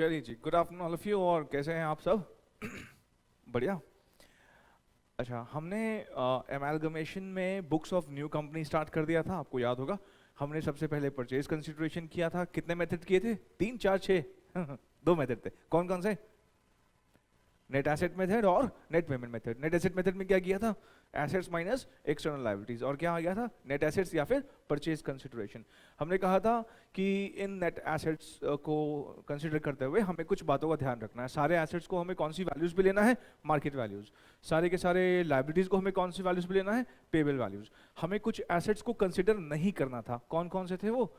चलिए जी, good afternoon all of you. और कैसे हैं आप सब? बढ़िया। अच्छा, हमने एमालगमेशन में books of new company start कर दिया था, आपको याद होगा। हमने सबसे पहले परचेज कंसिडरेशन किया था। कितने मेथड किए थे? 3 4 6 दो मेथड थे। कौन कौन से? नेट एसेट मेथड और net payment method. Net asset method में क्या किया था? Assets minus external liabilities. और क्या आ गया था? नेट एसेट्स या फिर परचेज कंसिडरेशन। हमने कहा था कि इन नेट एसेट्स को कंसिडर करते हुए हमें कुछ बातों का ध्यान रखना है। सारे एसेट्स को हमें कौन सी वैल्यूज पे लेना है? Market values. सारे के सारे लायबिलिटीज को हमें कौन सी वैल्यूज पे लेना है? Payable values. हमें कुछ एसेट्स को कंसिडर नहीं करना था। कौन कौन से थे वो?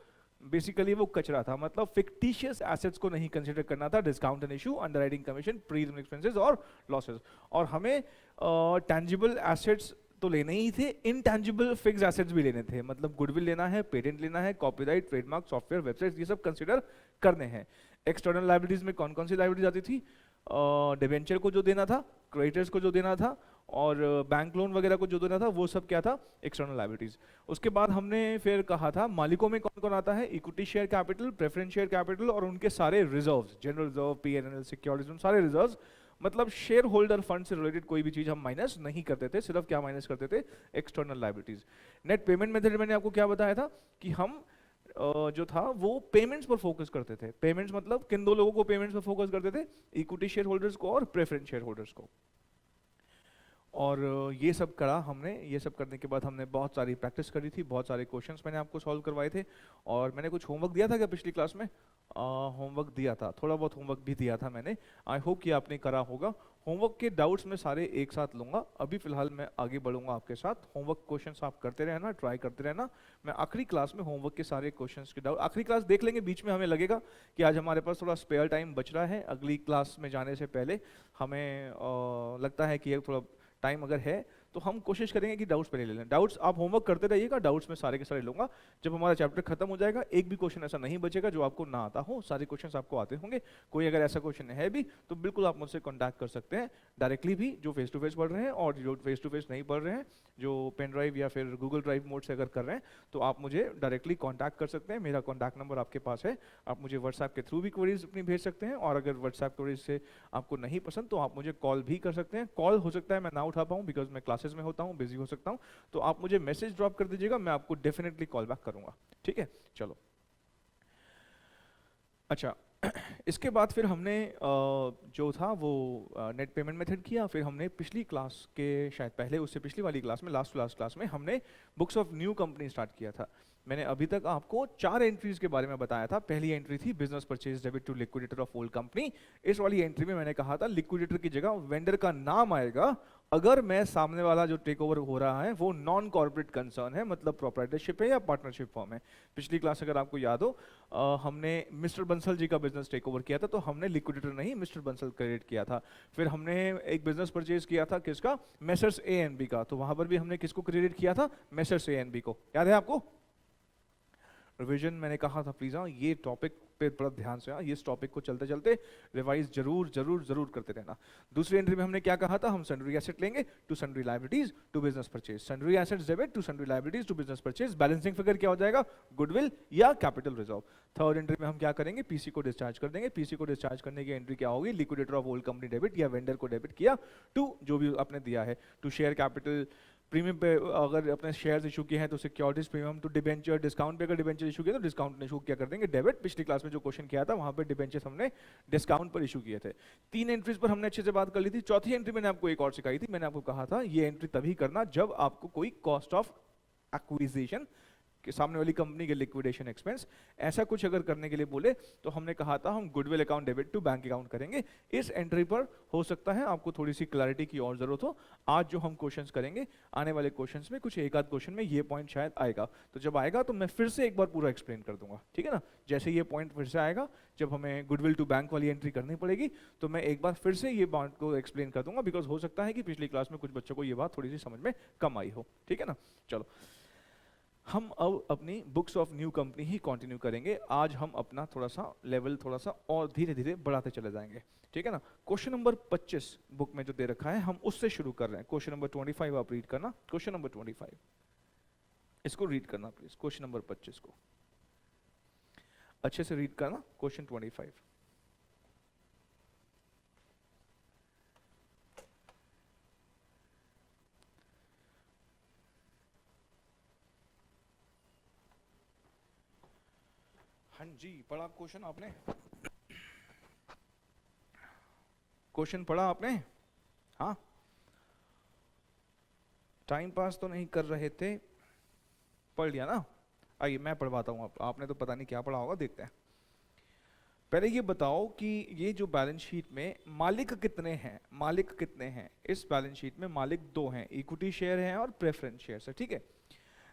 बेसिकली वो कचरा था, मतलब फिक्टिशियस एसेट्स को नहीं कंसीडर करना था। Discount and issue, underwriting commission, pre expenses और लॉसेस। और हमें टैंजिबल एसेट्स तो लेने ही थे, इनटैंजिबल फिक्स एसेट्स भी लेने थे। मतलब गुडविल लेना है, पेटेंट लेना है, कॉपीराइट, ट्रेडमार्क, सॉफ्टवेयर, वेबसाइट, ये सब कंसीडर करने हैं। एक्सटर्नल लायबिलिटीज में कौन कौन सी लायबिलिटीज आती थी? डिबेंचर को जो देना था, क्रेडिटर्स को जो देना था, और बैंक लोन वगैरह को जो देना था, वो सब क्या था? External liabilities. उसके बाद हमने फिर कहा था मालिकों में कौन कौन आता है? Equity share capital, preference share capital और उनके सारे reserves, general reserve, PNL, securities, उन सारे रिजर्व्स। मतलब शेयर होल्डर फंड से रिलेटेड कोई भी चीज हम माइनस नहीं करते थे। सिर्फ क्या माइनस करते थे? External liabilities. Net payment method मैंने आपको क्या बताया था कि हम जो था वो पेमेंट्स पर फोकस करते थे। पेमेंट्स मतलब किन दो लोगों को पेमेंट्स पर फोकस करते थे? इक्विटी शेयर होल्डर्स को और प्रेफरेंस शेयर होल्डर्स को। और ये सब करा हमने। ये सब करने के बाद हमने बहुत सारी प्रैक्टिस करी थी, बहुत सारे क्वेश्चंस मैंने आपको सॉल्व करवाए थे। और मैंने कुछ होमवर्क दिया था क्या पिछली क्लास में? होमवर्क दिया था, थोड़ा बहुत होमवर्क भी दिया था मैंने। आई होप कि आपने करा होगा। होमवर्क के डाउट्स मैं सारे एक साथ लूंगा। अभी फिलहाल मैं आगे बढ़ूंगा आपके साथ। होमवर्क क्वेश्चंस आप करते रहना, ट्राई करते रहना। मैं आखिरी क्लास में होमवर्क के सारे क्वेश्चंस के डाउट आखिरी क्लास देख लेंगे। बीच में हमें लगेगा कि आज हमारे पास थोड़ा स्पेयर टाइम बच रहा है। अगली क्लास में जाने से पहले हमें लगता है कि ये थोड़ा टाइम अगर है तो हम कोशिश करेंगे कि डाउट्स पहले ले लें। डाउट्स आप होमवर्क करते रहिएगा, डाउट्स में सारे के सारे लूंगा। जब हमारा चैप्टर खत्म हो जाएगा एक भी क्वेश्चन ऐसा नहीं बचेगा जो आपको ना आता हो। सारे क्वेश्चंस आपको आते होंगे। कोई अगर ऐसा क्वेश्चन है भी तो बिल्कुल आप मुझसे कॉन्टैक्ट कर सकते हैं डायरेक्टली भी, जो फेस टू फेस पढ़ रहे हैं, और जो फेस टू फेस नहीं पढ़ रहे हैं, जो पेन ड्राइव या फिर गूगल ड्राइव मोड से अगर कर रहे हैं, तो आप मुझे डायरेक्टली कॉन्टैक्ट कर सकते हैं। मेरा कॉन्टैक्ट नंबर आपके पास है। आप मुझे व्हाट्सएप के थ्रू भी क्वेरीज अपनी भेज सकते हैं, और अगर व्हाट्सएप क्वेरीज से आपको नहीं पसंद तो आप मुझे कॉल भी कर सकते हैं। कॉल हो सकता है मैं ना उठा पाऊँ बिकॉज मैं क्लासेस में होता हूँ, बिजी हो सकता हूँ। तो आप मुझे मैसेज ड्रॉप कर दीजिएगा, मैं आपको डेफिनेटली कॉल बैक करूंगा। ठीक है, चलो। अच्छा, इसके बाद फिर हमने जो था वो नेट पेमेंट मेथड किया। फिर हमने पिछली क्लास के शायद पहले, उससे पिछली वाली क्लास में, लास्ट क्लास में हमने books of new company start किया था। मैंने अभी तक आपको 4 एंट्रीज के बारे में बताया था। पहली एंट्री थी business purchase debit to liquidator of old company. इस वाली एंट्री में मैंने कहा था लिक्विडेटर की जगह वेंडर का नाम आएगा अगर मैं सामने वाला जो टेक ओवर हो रहा है वो नॉन कॉर्पोरेट कंसर्न है, मतलब प्रोप्राइटरशिप है या पार्टनरशिप फॉर्म है। पिछली क्लास अगर आपको याद हो, हमने मिस्टर बंसल जी का बिजनेस टेक ओवर किया था, तो हमने लिक्विडेटर नहीं मिस्टर बंसल क्रेडिट किया था। फिर हमने एक बिजनेस परचेज किया था, किसका? मेसर्स ए एंड बी का। तो वहां पर भी हमने किसको क्रेडिट किया था? मेसर्स ए एंड बी को। याद है आपको? रिवीजन मैंने कहा था प्लीज, हाँ ये टॉपिक पे बड़ा ध्यान से, हाँ इस टॉपिक को चलते चलते रिवाइज जरूर जरूर जरूर करते रहना। दूसरी एंट्री में हमने क्या कहा था? हम सन्ड्री एसेट लेंगे to sundry liabilities to business purchase, sundry assets debit to sundry liabilities to business purchase. Balancing figure क्या हो जाएगा? गुडविल या कैपिटल रिजर्व। थर्ड एंट्री में हम क्या करेंगे? पीसी को डिस्चार्ज कर देंगे। पीसी को डिस्चार्ज करने की एंट्री क्या होगी? Liquidator of old company debit, या वेंडर को डेबिट किया टू जो भी आपने दिया है, टू शेयर कैपिटल प्रीमियम पे अगर अपने शेयर्स इशू किए हैं तो securities premium, to debenture discount पे अगर डिबेंचर इशू किया तो डिस्काउंट इशू क्या कर देंगे? डेबिट। पिछली क्लास में जो क्वेश्चन किया था वहां पे डिबेंचर्स हमने डिस्काउंट पर इशू किए थे। 3 एंट्रीज पर हमने अच्छे से बात कर ली थी। चौथी एंट्री मैंने आपको एक और सिखाई थी। मैंने आपको कहा था ये एंट्री तभी करना जब आपको कोई कॉस्ट ऑफ एक्विजिशन कि सामने वाली कंपनी के लिक्विडेशन एक्सपेंस ऐसा कुछ अगर करने के लिए बोले, तो हमने कहा था हम goodwill account debit to bank account करेंगे। इस एंट्री पर हो सकता है आपको थोड़ी सी क्लैरिटी की और जरूरत हो। आज जो हम क्वेश्चंस करेंगे, आने वाले क्वेश्चंस में कुछ एक आध क्वेश्चन में ये पॉइंट शायद आएगा। तो जब आएगा तो मैं फिर से एक बार पूरा एक्सप्लेन कर दूंगा, ठीक है ना? जैसे ये पॉइंट फिर से आएगा, जब हमें गुडविल टू बैंक वाली एंट्री करनी पड़ेगी, तो मैं एक बार फिर से ये बात को एक्सप्लेन कर दूंगा, बिकॉज हो सकता है कि पिछली क्लास में कुछ बच्चों को ये बात थोड़ी सी समझ में कम आई हो, ठीक है ना? चलो, हम अब अपनी books of new company he continue करेंगे। आज हम अपना थोड़ा सा लेवल थोड़ा सा और धीरे धीरे बढ़ाते चले जाएंगे, ठीक है ना? क्वेश्चन नंबर 25 बुक में जो दे रखा है हम उससे शुरू कर रहे हैं। क्वेश्चन नंबर 25 आप रीड करना। क्वेश्चन नंबर 25 इसको रीड करना प्लीज। क्वेश्चन नंबर 25 को अच्छे से रीड करना। क्वेश्चन 25 हाँ जी, पढ़ा क्वेश्चन आपने? क्वेश्चन पढ़ा आपने? हाँ, टाइम पास तो नहीं कर रहे थे, पढ़ लिया ना? आइए मैं पढ़वाता हूँ, आपने तो पता नहीं क्या पढ़ा होगा, देखते हैं। पहले ये बताओ कि ये जो बैलेंस शीट में मालिक कितने हैं, मालिक कितने हैं? इस बैलेंस शीट में मालिक दो हैं, इक्विटी शेयर हैं और प्रेफरेंस शेयर है, ठीक है।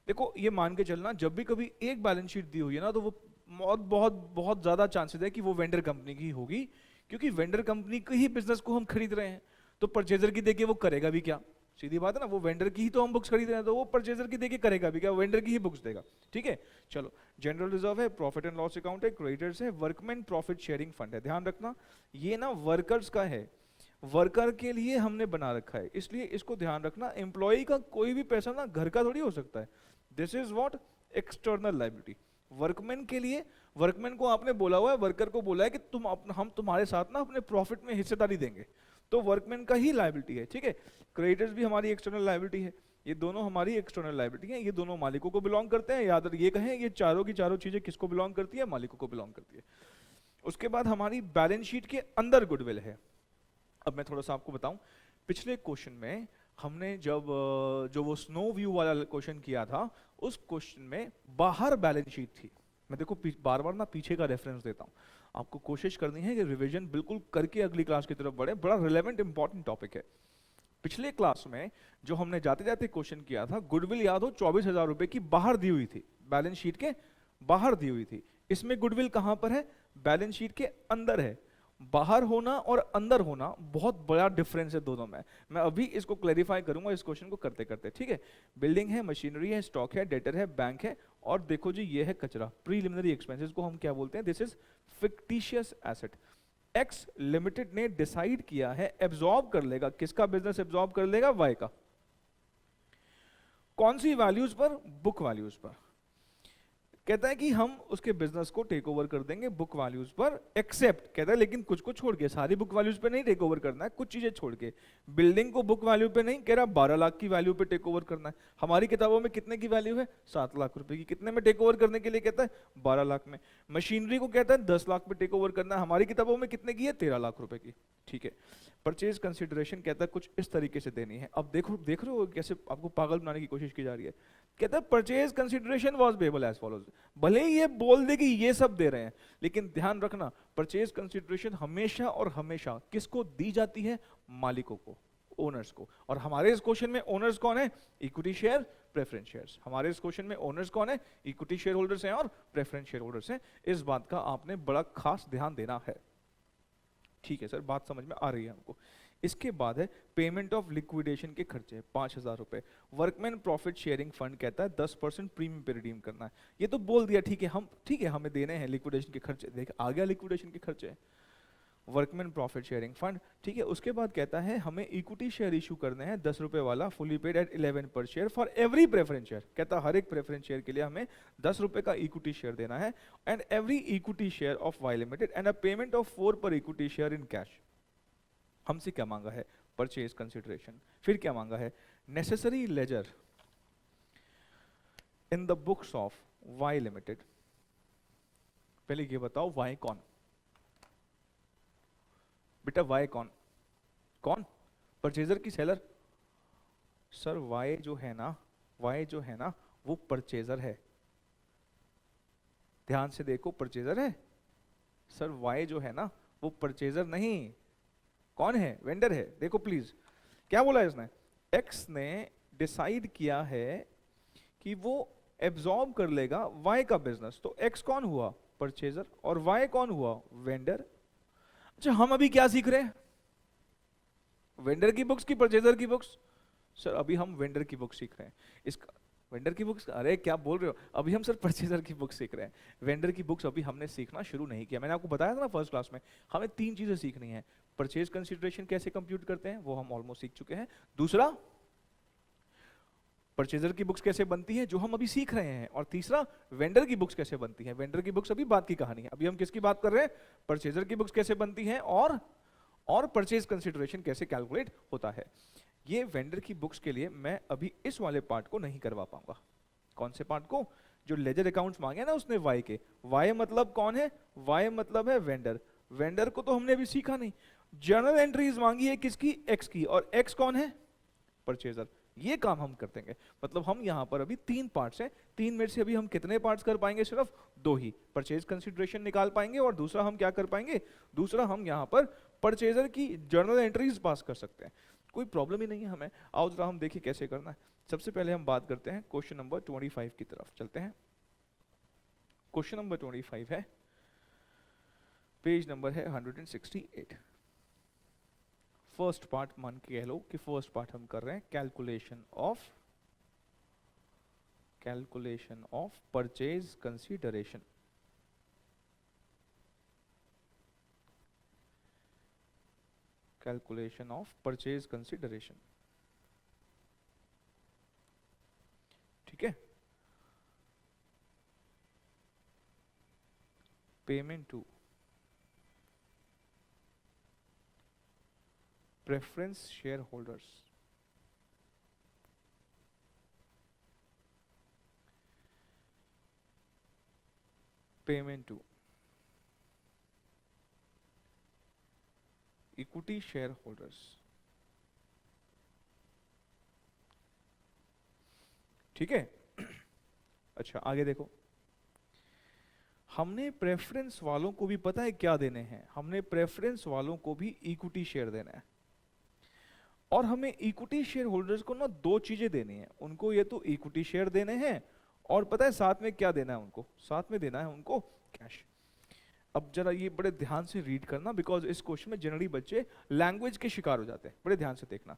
देखो ये मान के चलना, जब भी कभी एक बैलेंस शीट दी हुई है ना, तो वो बहुत बहुत बहुत ज्यादा चांसेस है कि वो वेंडर कंपनी की होगी, क्योंकि वेंडर कंपनी के ही बिजनेस को हम खरीद रहे हैं। तो परचेजर की देखिए वो करेगा भी क्या? सीधी बात है ना, वो वेंडर की ही तो हम बुक्स खरीद रहे हैं, तो वो परचेजर की देखिए करेगा भी क्या? वेंडर की ही बुक्स देगा, ठीक है। चलो, जनरल रिजर्व है, प्रॉफिट एंड लॉस अकाउंट है, क्रेडिटर्स है, वर्कमैन प्रॉफिट शेयरिंग फंड है। ध्यान रखना ये ना वर्कर्स का है, वर्कर के लिए हमने बना रखा है, इसलिए इसको ध्यान रखना। एम्प्लॉय का कोई भी पैसा ना घर का थोड़ी हो सकता है। This is what external liability. Workman के लिए, वर्कमैन को आपने बोला हुआ है, वर्कर को बोला है कि हम तुम्हारे साथ ना अपने प्रॉफिट में हिस्सेदारी देंगे, तो वर्कमैन का ही लायबिलिटी है, ठीक है। क्रेडिटर्स भी हमारी एक्सटर्नल लायबिलिटी है, ये दोनों हमारी एक्सटर्नल लायबिलिटी है, ये दोनों मालिकों को बिलोंग करते हैं। याद ये कहें, ये चारों की चारों चीजें किसको बिलोंग करती है? मालिकों को बिलोंग करती है। उसके बाद हमारी बैलेंस शीट के अंदर गुडविल है। अब मैं थोड़ा सा आपको बताऊं, पिछले क्वेश्चन में हमने जब जो वो स्नो व्यू वाला क्वेश्चन किया था, उस क्वेश्चन में बाहर बैलेंस शीट थी। मैं देखो बार बार ना पीछे का रेफरेंस देता हूँ, आपको कोशिश करनी है कि रिवीजन बिल्कुल करके अगली क्लास की तरफ बढ़े, बड़ा रिलेवेंट इंपॉर्टेंट टॉपिक है। पिछले क्लास में जो हमने जाते जाते क्वेश्चन किया था, गुडविल याद हो 24,000 रुपए की बाहर दी हुई थी, बैलेंस शीट के बाहर दी हुई थी। इसमें गुडविल कहां पर है? बैलेंस शीट के अंदर है। बाहर होना और अंदर होना बहुत बड़ा डिफरेंस है दोनों में। मैं अभी इसको क्लैरिफाई करूंगा इस क्वेश्चन को करते करते, ठीक है। बिल्डिंग है, मशीनरी है, स्टॉक है, डेटर है, बैंक है, और देखो जी ये है कचरा, प्रीलिमिनरी एक्सपेंसेस को हम क्या बोलते हैं? This is fictitious asset. X limited ने डिसाइड किया है एब्जॉर्ब कर लेगा, किसका बिजनेस एब्जॉर्ब कर लेगा? वाई का। कौन सी वैल्यूज पर? बुक वैल्यूज पर। कहता है कि हम उसके बिजनेस को टेक ओवर कर देंगे बुक वैल्यूज पर, एक्सेप्ट कहता है लेकिन कुछ को छोड़ के, सारी बुक वैल्यूज पे नहीं टेक ओवर करना है, कुछ चीजें छोड़ के। बिल्डिंग को बुक वैल्यू पे नहीं, कह रहा 12 लाख की वैल्यू पे टेक ओवर करना है। हमारी किताबों में कितने की वैल्यू है? 7 लाख रुपए की। कितने में टेक ओवर करने के लिए कहता है? 12 लाख में। मशीनरी को कहता है 10 लाख पे टेक ओवर करना है, हमारी किताबों में कितने की है? 13 लाख रुपए की, ठीक है। परचेज कंसिडरेशन कहता है कुछ इस तरीके से देनी है। अब देखो, देख रहे हो कैसे आपको पागल बनाने की कोशिश की जा रही है। कहता है purchase consideration was payable as follows. भले ही ये बोल दे कि ये सब दे रहे हैं, लेकिन ध्यान रखना परचेज कंसिडरेशन हमेशा और हमेशा किसको दी जाती है? मालिकों को, ओनर्स को। और हमारे इस क्वेश्चन में ओनर्स कौन है? Equity share, preference shares. हमारे इस क्वेश्चन में ओनर्स कौन है? इक्विटी शेयर होल्डर्स हैं और प्रेफरेंस शेयर होल्डर्स हैं। इस बात का आपने बड़ा खास ध्यान देना है, ठीक है सर, बात समझ में आ रही है हमको। इसके बाद है पेमेंट ऑफ लिक्विडेशन के खर्चे 5,000 रुपए। वर्कमैन प्रॉफिट शेयरिंग फंड कहता है 10% प्रीमियम पे रिडीम करना है। ये तो बोल दिया, ठीक है, हम ठीक है हमें देने हैं लिक्विडेशन के खर्चे, देख आ गया लिक्विडेशन के खर्चे, वर्कमैन प्रॉफिट शेयरिंग फंड, ठीक है। उसके बाद कहता है हमें इक्विटी शेयर इशू करने हैं 10 रुपए वाला, fully paid at 11 per share for every preference share. कहता हर एक प्रेफरेंस शेयर के लिए हमें 10 रुपए का इक्विटी शेयर देना है, and every equity share of Y limited and a payment of 4 per equity share in cash. हमसे क्या मांगा है? Purchase consideration. फिर क्या मांगा है? Necessary ledger in the books of Y limited. पहले ये बताओ वाई कौन? बेटा वाई कौन? कौन? परचेजर की सेलर? सर वाई जो है ना, वाई जो है ना वो परचेजर है। ध्यान से देखो, परचेजर है सर। वाई जो है ना वो परचेजर नहीं, कौन है? वेंडर है। देखो प्लीज क्या बोला इसने, एक्स ने डिसाइड किया है कि वो एब्जॉर्ब कर लेगा वाई का बिजनेस, तो एक्स कौन हुआ? परचेजर, और वाई कौन हुआ? वेंडर। अच्छा हम अभी क्या सीख रहे हैं? वेंडर की बुक्स की परचेजर की बुक्स? सर अभी हम वेंडर की बुक सीख रहे हैं। इसका वेंडर की बुक्स, अरे क्या बोल रहे हो, अभी हम सर परचेजर की बुक सीख रहे हैं। वेंडर की बुक्स अभी हमने सीखना शुरू नहीं किया। मैंने आपको बताया था ना फर्स्ट क्लास में, हमें 3 चीजें सीखनी है। परचेज कंसिडरेशन कैसे कंप्यूट करते हैं वो हम ऑलमोस्ट सीख चुके हैं। दूसरा, परचेजर की बुक्स कैसे बनती है जो हम अभी सीख रहे हैं। और तीसरा, वेंडर की बुक्स कैसे बनती हैं। वेंडर की बुक्स अभी बात की कहानी है, अभी हम किसकी बात कर रहे हैं? परचेजर की बुक्स कैसे बनती हैं और परचेज कंसिडरेशन कैसे कैलकुलेट होता है। ये वेंडर की बुक्स के लिए मैं अभी इस वाले पार्ट को नहीं करवा पाऊंगा। कौन से पार्ट को? जो लेजर अकाउंट्स मांगे ना उसने वाई के, वाई मतलब कौन है, वाई मतलब है वेंडर, वेंडर को तो हमने अभी सीखा नहीं। जर्नल एंट्रीज मांगी है किसकी, एक्स की, और एक्स कौन है, परचेजर। ये काम हम कर देंगे। मतलब हम यहाँ पर अभी 3 पार्ट्स हैं, 3 में से अभी हम कितने पार्ट्स कर पाएंगे, सिर्फ 2 ही। परचेज कंसिडरेशन निकाल पाएंगे और दूसरा हम क्या कर पाएंगे, दूसरा हम यहाँ पर परचेजर की जर्नल एंट्रीज पास कर सकते हैं। कोई प्रॉब्लम ही नहीं है हमें। आओ जरा हम देखिए कैसे करना है। सबसे पहले हम बात करते हैं क्वेश्चन नंबर 25 की तरफ चलते हैं। क्वेश्चन नंबर 25 है, पेज नंबर है 168। फर्स्ट पार्ट मान के कह लो कि फर्स्ट पार्ट हम कर रहे हैं calculation of purchase consideration. Calculation of purchase consideration, ठीक है। Payment to preference shareholders, payment to equity shareholders, ठीक है। अच्छा आगे देखो, हमने प्रेफरेंस वालों को भी पता है क्या देने हैं, हमने प्रेफरेंस वालों को भी इक्विटी शेयर देना है। और हमें इक्विटी शेयर होल्डर्स को ना 2 चीजें देनी है उनको, ये तो इक्विटी शेयर देने हैं और पता है साथ में क्या देना है उनको, साथ में देना है उनको कैश। अब जरा ये बड़े ध्यान से रीड करना, बिकॉज इस क्वेश्चन में जनरली बच्चे लैंग्वेज के शिकार हो जाते हैं, बड़े ध्यान से देखना।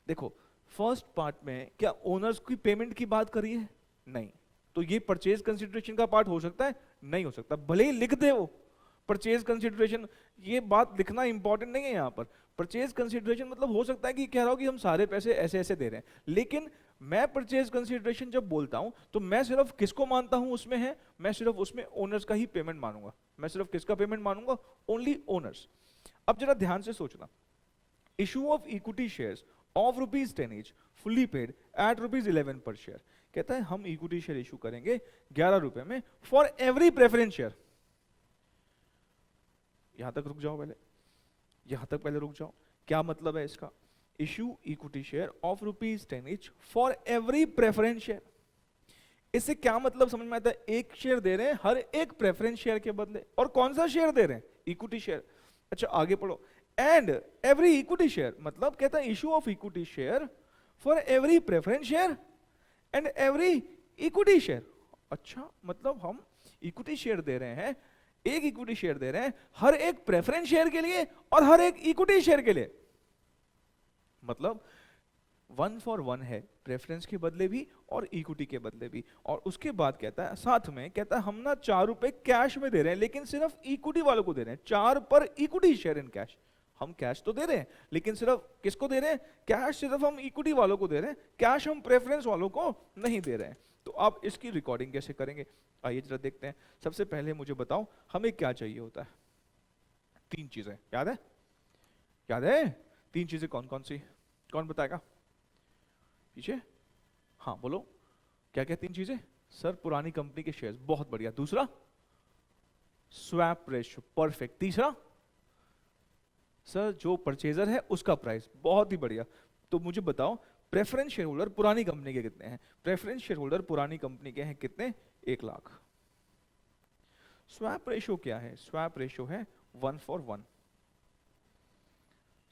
देखो फर्स्ट पार्ट में क्या ओनर्स की पेमेंट की बात करी है, नहीं, तो ये परचेज कंसिडरेशन का पार्ट हो सकता है, नहीं हो सकता, भले ही लिख दे वो परचेज कंसिडरेशन, ये बात लिखना इंपॉर्टेंट नहीं है यहाँ पर। परचेज कंसिडरेशन मतलब हो सकता है कि कह रहा हो कि हम सारे पैसे ऐसे ऐसे दे रहे हैं, लेकिन मैं परचेज कंसिडरेशन जब बोलता हूं तो मैं सिर्फ किसको मानता हूं उसमें है, मैं सिर्फ उसमें ओनर्स का ही पेमेंट मानूंगा। मैं सिर्फ किसका पेमेंट मानूंगा, ओनली ओनर्स। अब जरा ध्यान से सोचना, issue of equity shares of ₹10 each fully paid at ₹11 per share. कहता है हम इक्विटी शेयर इशू करेंगे 11 रुपए में फॉर एवरी प्रेफरेंस शेयर। यहां तक रुक जाओ पहले, यहां तक पहले रुक जाओ। क्या मतलब है इसका, issue equity share of ₹10 each for every preference share. इससे क्या मतलब समझ में आता है, एक शेयर दे रहे हैं हर एक प्रेफरेंस शेयर के बदले, और कौन सा शेयर दे रहे हैं, इक्विटी शेयर। अच्छा आगे पढ़ो, एंड एवरी इक्विटी शेयर, मतलब कहता है issue of equity share for every preference share and every equity share. अच्छा मतलब हम इक्विटी शेयर दे रहे हैं, एक इक्विटी शेयर दे रहे हैं हर एक प्रेफरेंस शेयर के लिए और हर एक इक्विटी शेयर के लिए। मतलब 1 for 1 है, प्रेफरेंस के बदले भी और इक्विटी के बदले भी। और उसके बाद कहता है साथ में, कहता है हम ना 4 रुपए कैश में दे रहे हैं, लेकिन सिर्फ इक्विटी वालों को दे रहे हैं, 4 per equity share in cash. हम कैश तो दे रहे हैं लेकिन सिर्फ किसको दे रहे हैं, कैश सिर्फ हम इक्विटी वालों को दे रहे हैं, कैश हम प्रेफरेंस वालों को नहीं दे रहे हैं। तो आप इसकी रिकॉर्डिंग कैसे करेंगे, आइए जरा देखते हैं। सबसे पहले मुझे बताओ हमें क्या चाहिए होता है, 3 चीजें याद है, याद है 3 चीजें कौन कौन सी, कौन बताएगा पीछे, हाँ बोलो क्या क्या 3 चीजें। सर पुरानी कंपनी के शेयर्स, बहुत बढ़िया। दूसरा स्वैप रेशियो, परफेक्ट। तीसरा सर जो परचेजर है उसका प्राइस, बहुत ही बढ़िया। तो मुझे बताओ प्रेफरेंस शेयर होल्डर पुरानी कंपनी के कितने हैं, प्रेफरेंस शेयर होल्डर पुरानी कंपनी के हैं कितने, 1 लाख। स्वैप रेशियो क्या है, स्वैप रेशियो है 1 for 1।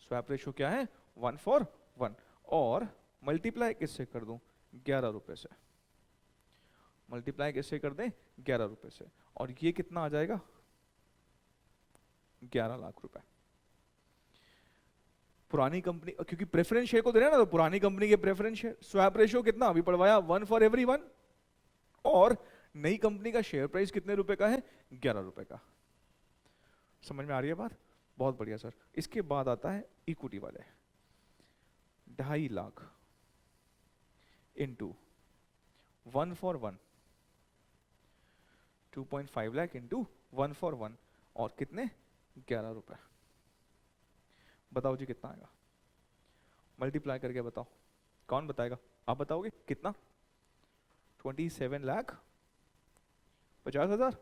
स्वैप रेशियो क्या है, 1 for 1। और मल्टीप्लाई किससे कर दूं, 11 रुपए से। मल्टीप्लाई किससे कर दें, 11 रुपए से। और ये कितना आ जाएगा, 11 लाख रुपए। पुरानी कंपनी, क्योंकि प्रेफरेंस शेयर को दे रहे हैं ना, तो पुरानी कंपनी के प्रेफरेंस शेयर। स्वैप रेशियो कितना अभी पढ़वाया, 1 for everyone। और नई कंपनी का शेयर प्राइस कितने रुपए का है, 11 रुपए का। समझ में आ रही है बात, बहुत बढ़िया सर। इसके बाद आता है इक्विटी वाले, 2.5 lakh into 1 for 1, 2.5 lakh into 1 for 1, और कितने, 11 रुपए। बताओ जी कितना आएगा, मल्टीप्लाई करके बताओ, कौन बताएगा, आप बताओगे कितना, 27 लाख 50,000,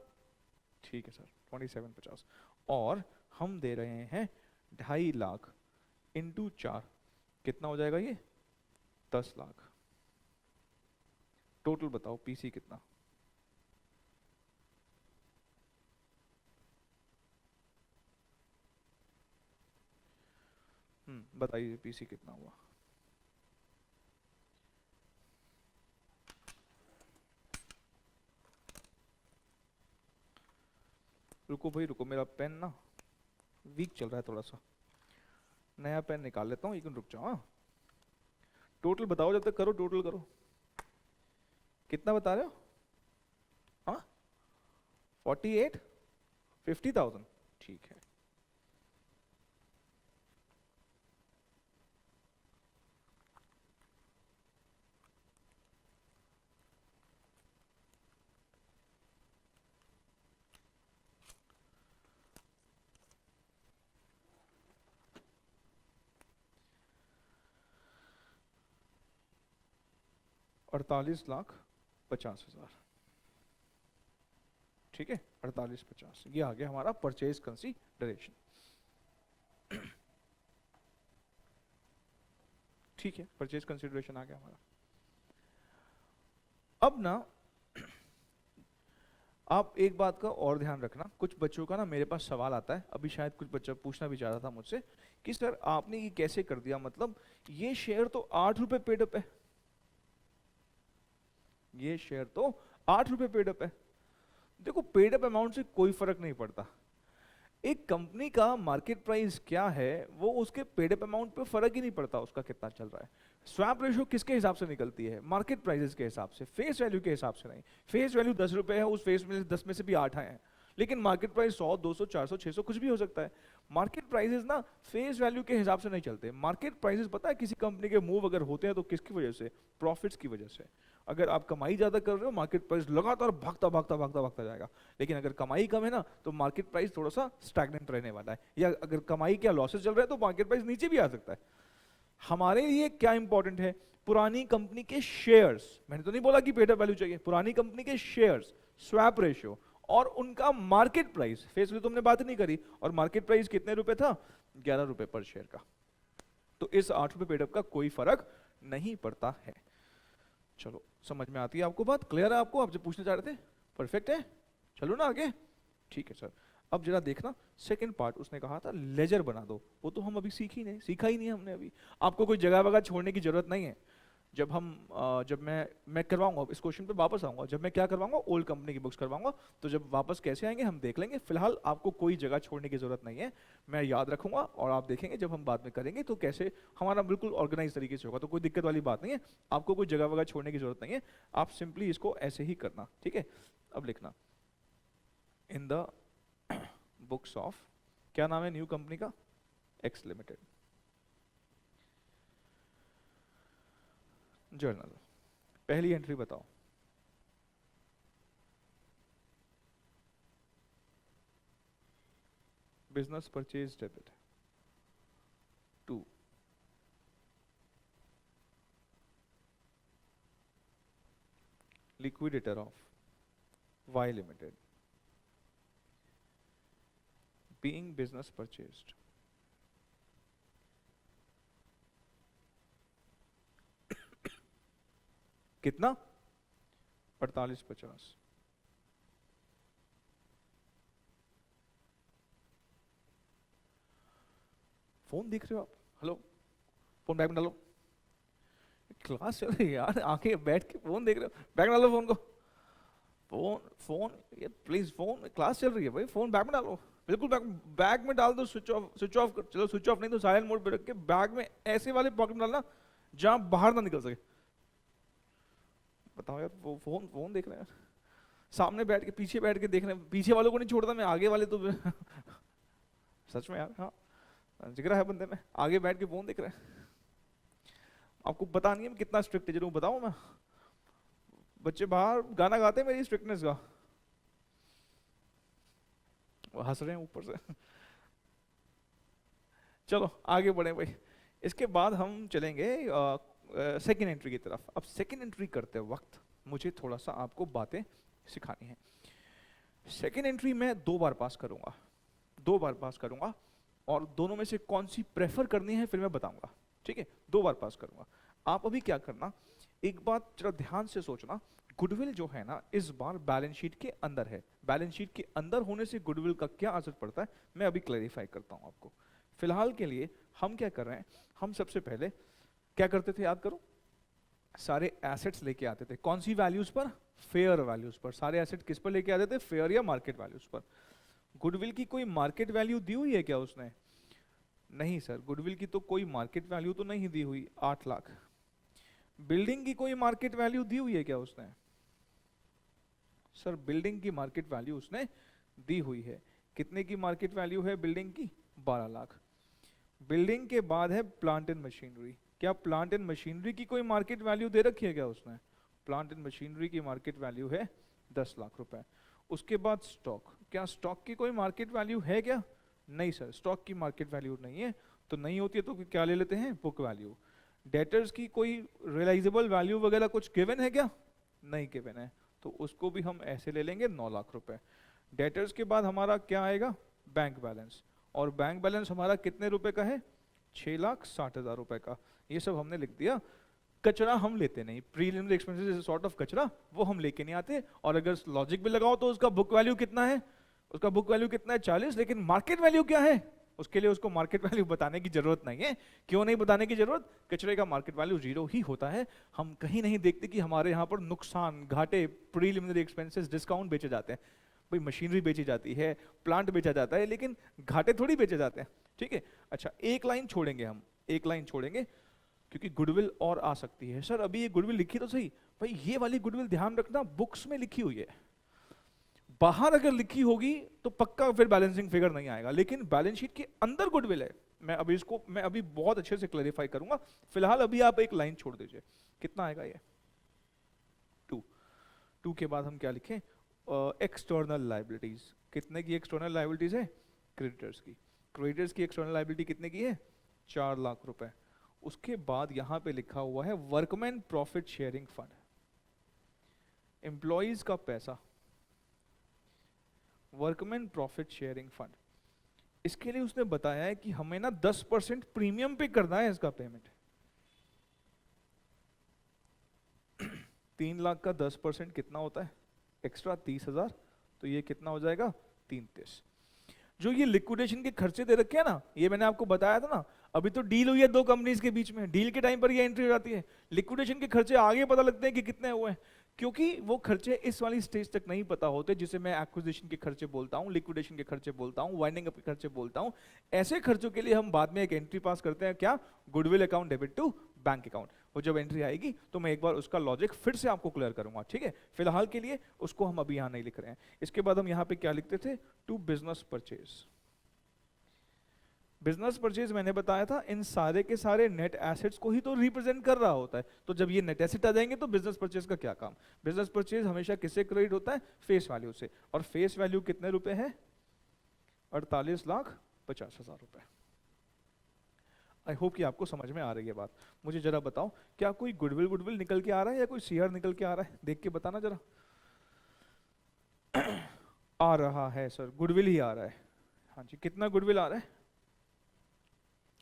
ठीक है सर, 2750, और हम दे रहे हैं 2.5 लाख इंटू 4, कितना हो जाएगा ये? 10 लाख। टोटल बताओ पीसी कितना? बताइए पीसी कितना हुआ? रुको भाई रुको, मेरा पेन ना वीक चल रहा है थोड़ा सा, नया पेन निकाल लेता हूँ, एक मिनट रुक जाओ। हाँ, टोटल बताओ, जब तक करो टोटल करो, कितना बता रहे हो? हाँ, 48, 50,000, ठीक है। अड़तालीस लाख 50,000, ठीक है, 4850, ये आ गया हमारा परचेज कंसीडरेशन। ठीक है, परचेज कंसीडरेशन आ गया हमारा। अब ना आप एक बात का और ध्यान रखना, कुछ बच्चों का ना मेरे पास सवाल आता है, अभी शायद कुछ बच्चा पूछना भी चाह रहा था मुझसे कि सर आपने ये कैसे कर दिया, मतलब ये शेयर तो 8 रुपए पेड अप है, ये शेयर तो 8 रुपए पेड अप है। देखो पेड अप अमाउंट से कोई फर्क नहीं पड़ता, एक कंपनी का मार्केट प्राइस क्या है वो उसके पेड अप अमाउंट पे फर्क ही नहीं पड़ता, उसका कितना चल रहा है। स्वैप रेशियो किसके हिसाब से निकलती है? मार्केट प्राइसेस के हिसाब से, फेस वैल्यू के हिसाब से नहीं। फेस वैल्यू 10 रुपए है, उस फेस में 10 में से भी 8 आए हैं, लेकिन मार्केट प्राइस 100, 200, 400, 600 कुछ भी हो सकता है। मार्केट प्राइसेस ना फेस वैल्यू के हिसाब से नहीं चलते। मार्केट प्राइसेस पता है किसी कंपनी के मूव अगर होते हैं तो किसकी वजह से? प्रॉफिट्स की वजह से। अगर आप कमाई ज्यादा कर रहे हो मार्केट प्राइस लगातार भागता भागता भागता भागता जाएगा, लेकिन अगर कमाई कम है ना तो मार्केट प्राइस थोड़ा सा स्टैग्नेंट रहने वाला है, या अगर कमाई क्या लॉसेस चल रहा है तो मार्केट प्राइस नीचे भी आ सकता है। हमारे लिए क्या इंपॉर्टेंट है? पुरानी कंपनी के शेयर्स, मैंने तो नहीं बोला कि पेड अप वैल्यू चाहिए, पुरानी कंपनी के शेयर्स, स्वैप रेशियो और उनका मार्केट प्राइस। फेस वैल्यू तुमने बात नहीं करी, और मार्केट प्राइस कितने रुपए था? 11 रुपए पर शेयर का। तो इस 8 रुपए पेड अप का कोई फर्क नहीं पड़ता है। चलो समझ में आती है आपको बात? क्लियर है आपको? आप जो पूछना चाह रहे थे परफेक्ट है? चलो ना आगे, ठीक है सर। अब जरा देखना सेकंड पार्ट, उसने कहा था लेजर बना दो, वो तो हम अभी सीखा ही नहीं हमने अभी। आपको कोई जगह वगह छोड़ने की जरूरत नहीं है। जब हम जब मैं करवाऊंगा, इस क्वेश्चन पे वापस आऊंगा, जब मैं क्या करवाऊंगा, ओल्ड कंपनी की बुक्स करवाऊंगा, तो जब वापस कैसे आएंगे हम देख लेंगे। फिलहाल आपको कोई जगह छोड़ने की जरूरत नहीं है, मैं याद रखूंगा और आप देखेंगे जब हम बाद में करेंगे तो कैसे हमारा बिल्कुल ऑर्गेनाइज तरीके से होगा, तो कोई दिक्कत वाली बात नहीं है। आपको कोई जगह वगह छोड़ने की जरूरत नहीं है, आप सिंपली इसको ऐसे ही करना, ठीक है। अब लिखना इन द बुक्स ऑफ, क्या नाम है न्यू कंपनी का? X limited journal. पहली एंट्री बताओ। Business purchase debit 2, liquidator of Y limited being business purchased. कितना? 4850। फोन देख रहे हो आप? हेलो, फोन बैग में डालो, क्लास चल रही है यार, आके बैठ के फोन देख रहे हो, बैग में डालो फोन को। फोन फोन ये प्लीज, फोन क्लास चल रही है भाई, फोन बैग में डालो, बिल्कुल बैग में डाल दो, स्विच ऑफ चलो स्विच ऑफ नहीं तो साइलेंट मोड पे रख के बैग में ऐसे वाले पॉकेट में डालना जहां बाहर ना निकल सके। बताओ यार, वो फोन फोन देख रहे हैं यार, सामने बैठ के पीछे बैठ के देख रहे हैं, पीछे वालों को नहीं छोड़ता मैं, आगे वाले तो सच में यार, हाँ जिगरा है बंदे में, आगे बैठ के फोन देख रहे हैं। आपको पता नहीं है मैं कितना स्ट्रिक्ट टीचर हूँ, बताऊँ मैं? बच्चे बाहर गाना गाते हैं मेरी स्ट्रिक्टनेस का, वो हंस रहे हैं ऊपर से। चलो आगे बढ़े भाई, इसके बाद हम चलेंगे सेकेंड एंट्री की तरफ। अब सेकेंड एंट्री करते वक्त मुझे थोड़ा सा आपको बातें सिखानी है। सेकेंड एंट्री मैं 2 बार पास करूंगा, 2 बार पास करूंगा, और दोनों में से कौन सी प्रेफर करनी है फिर मैं बताऊंगा, ठीक है? 2 बार पास करूंगा। आप अभी क्या करना, एक बात जरा ध्यान से सोचना, गुडविल जो है ना इस बार बैलेंस शीट के अंदर है। बैलेंस शीट के अंदर होने से गुडविल का क्या असर पड़ता है मैं अभी क्लैरिफाई करता हूं आपको। फिलहाल के लिए हम क्या कर रहे हैं, हम सबसे पहले क्या करते थे याद करो, सारे एसेट्स लेके आते थे, कौन सी वैल्यूज पर, फेयर वैल्यूज पर। सारे एसेट किस पर लेके आते थे, फेयर या मार्केट वैल्यूज पर। गुडविल की कोई मार्केट वैल्यू दी हुई है क्या उसने? नहीं सर, गुडविल की तो कोई मार्केट वैल्यू तो नहीं दी हुई, 8 लाख। बिल्डिंग की कोई मार्केट वैल्यू दी हुई है क्या उसने? सर बिल्डिंग की मार्केट वैल्यू उसने दी हुई है। कितने की मार्केट वैल्यू है बिल्डिंग की? 12 लाख। बिल्डिंग के बाद है प्लांट एंड मशीनरी। क्या प्लांट एंड मशीनरी की कोई मार्केट वैल्यू दे रखी है क्या उसने? प्लांट एंड मशीनरी की मार्केट वैल्यू है 10 लाख रुपए। उसके बाद स्टॉक, क्या स्टॉक की कोई मार्केट वैल्यू है क्या? नहीं सर, स्टॉक की मार्केट वैल्यू नहीं है, तो नहीं होती है तो क्या ले लेते हैं, बुक वैल्यू। डेटर्स की कोई रियलाइजेबल वैल्यू वगैरह कुछ गिवन है क्या? नहीं गिवन है, तो उसको भी हम ऐसे ले लेंगे 9 लाख रुपए। डेटर्स के बाद हमारा क्या आएगा, बैंक बैलेंस, और बैंक बैलेंस हमारा कितने रुपए का है, 6,60,000 रुपए का। ये सब हमने लिख दिया। कचरा हम लेते नहीं, प्रीलिमिनरी एक्सपेंसेस सॉर्ट ऑफ कचरा वो हम लेके नहीं आते। और अगर लॉजिक भी लगाओ तो उसका बुक वैल्यू कितना है, उसका बुक वैल्यू कितना है 40, लेकिन मार्केट वैल्यू क्या है, उसके लिए उसको मार्केट वैल्यू बताने की जरूरत नहीं है। क्यों नहीं बताने की जरूरत, कचरे का मार्केट वैल्यू 0 ही होता है। हम कहीं नहीं देखते कि हमारे यहाँ पर नुकसान, घाटे, प्रीलिमिनरी एक्सपेंसेस, डिस्काउंट बेचे जाते हैं। भाई मशीनरी बेची जाती है, प्लांट बेचा जाता है, लेकिन घाटे थोड़ी बेचे जाते हैं, ठीक है? अच्छा, एक लाइन छोड़ेंगे हम, एक लाइन छोड़ेंगे, क्योंकि गुडविल और आ सकती है। सर अभी ये गुडविल लिखी तो सही, भाई ये वाली गुडविल ध्यान रखना बुक्स में लिखी हुई है, बाहर अगर लिखी होगी तो पक्का फिर बैलेंसिंग फिगर नहीं आएगा, लेकिन बैलेंस शीट के अंदर गुडविल है। मैं अभी बहुत अच्छे से क्लैरिफाई करूंगा। फिलहाल अभी आप एक लाइन छोड़ दीजिए, कितना आएगा ये 2 के बाद हम क्या लिखें, एक्सटर्नल लाइबिलिटीज। कितने की एक्सटर्नल लाइबिलिटीज है, क्रेडिटर्स की। क्रेडिटर्स की एक्सटर्नल लाइबिलिटी कितने की है, 4 लाख रुपए। उसके बाद यहां पे लिखा हुआ है workman profit sharing fund, employees का पैसा, वर्कमैन प्रॉफिट शेयरिंग फंड। इसके लिए उसने बताया है कि हमें ना 10% प्रीमियम पे करना है इसका पेमेंट। 3 लाख का 10% कितना होता है, एक्स्ट्रा 30,000, तो ये कितना हो जाएगा, 330। जो ये लिक्विडेशन के खर्चे दे रखे हैं ना, ये मैंने आपको बताया था ना, अभी तो डील हुई है 2 कंपनीज के बीच में, डील के टाइम पर ये एंट्री हो जाती है। लिक्विडेशन के खर्चे आगे पता लगते हैं कि कितने हुए हैं, क्योंकि वो खर्चे इस वाली स्टेज तक नहीं पता होते, जिसे मैं एक्विजिशन के खर्चे बोलता हूँ, लिक्विडेशन के खर्चे बोलता हूँ, वाइंडिंग अप के खर्चे बोलता हूँ। ऐसे खर्चों के लिए हम बाद में एक एंट्री पास करते हैं, क्या, goodwill account debit to bank account. वो जब एंट्री आएगी तो मैं एक बार उसका लॉजिक फिर से आपको क्लियर करूंगा, ठीक है? फिलहाल के लिए उसको हम अभी यहाँ नहीं लिख रहे हैं। इसके बाद हम यहाँ पे क्या लिखते थे, to business purchase. Business purchase मैंने बताया था इन सारे के सारे नेट एसेट्स को ही तो रिप्रेजेंट कर रहा होता है। तो जब ये नेट एसेट आ जाएंगे तो बिजनेस परचेज का क्या काम, बिजनेस परचेज हमेशा किससे क्रेडिट होता है, फेस वैल्यू से। और फेस वैल्यू कितने रुपए है, 48,50,000 रुपए। आई होप कि आपको समझ में आ रही है बात। मुझे जरा बताओ, क्या कोई गुडविल गुडविल निकल के आ रहा है या कोई सीआर निकल के आ रहा है, देख के बताना जरा। आ रहा है सर, गुडविल ही आ रहा है। हाँ जी, कितना गुडविल आ रहा है,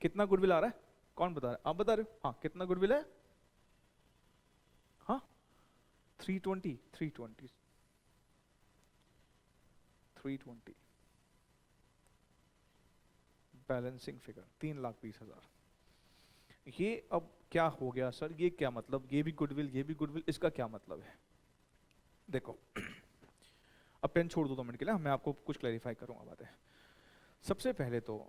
कितना गुडविल आ रहा है, कौन बता रहा है, आप बता रहे हो? हाँ, कितना गुडविल है, हाँ 320 बैलेंसिंग फिगर 3,20,000। ये अब क्या हो गया सर, ये क्या मतलब, ये भी गुडविल ये भी गुडविल, इसका क्या मतलब है? देखो अब पेन छोड़ दो 2 मिनट के लिए, मैं आपको कुछ क्लैरिफाई करूंगा बातें। सबसे पहले तो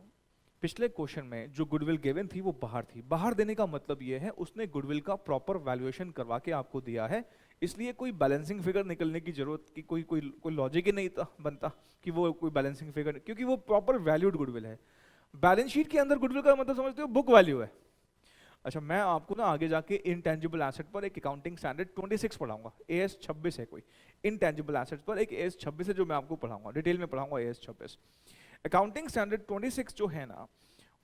पिछले क्वेश्चन में जो गुडविल गिवन थी वो बाहर थी। बाहर देने का मतलब ये है उसने गुडविल का प्रॉपर वैल्यूएशन करवा के आपको दिया है, इसलिए कोई बैलेंसिंग फिगर निकलने की जरूरत की कोई लॉजिक ही नहीं था बनता कि वो कोई बैलेंसिंग फिगर, क्योंकि वो प्रॉपर वैल्यूड गुडविल है। बैलेंस शीट के अंदर गुडविल का मतलब समझते हो, बुक वैल्यू है। अच्छा, मैं आपको ना आगे जाके इनटेंजिबल एसेट पर एक अकाउंटिंग स्टैंडर्ड 26 पढ़ाऊंगा, AS 26 है कोई इनटेंजिबल एसेट्स पर एक AS 26 है जो मैं आपको पढ़ाऊंगा, डिटेल में पढ़ाऊंगा AS 26। अकाउंटिंग स्टैंडर्ड 26 जो है ना,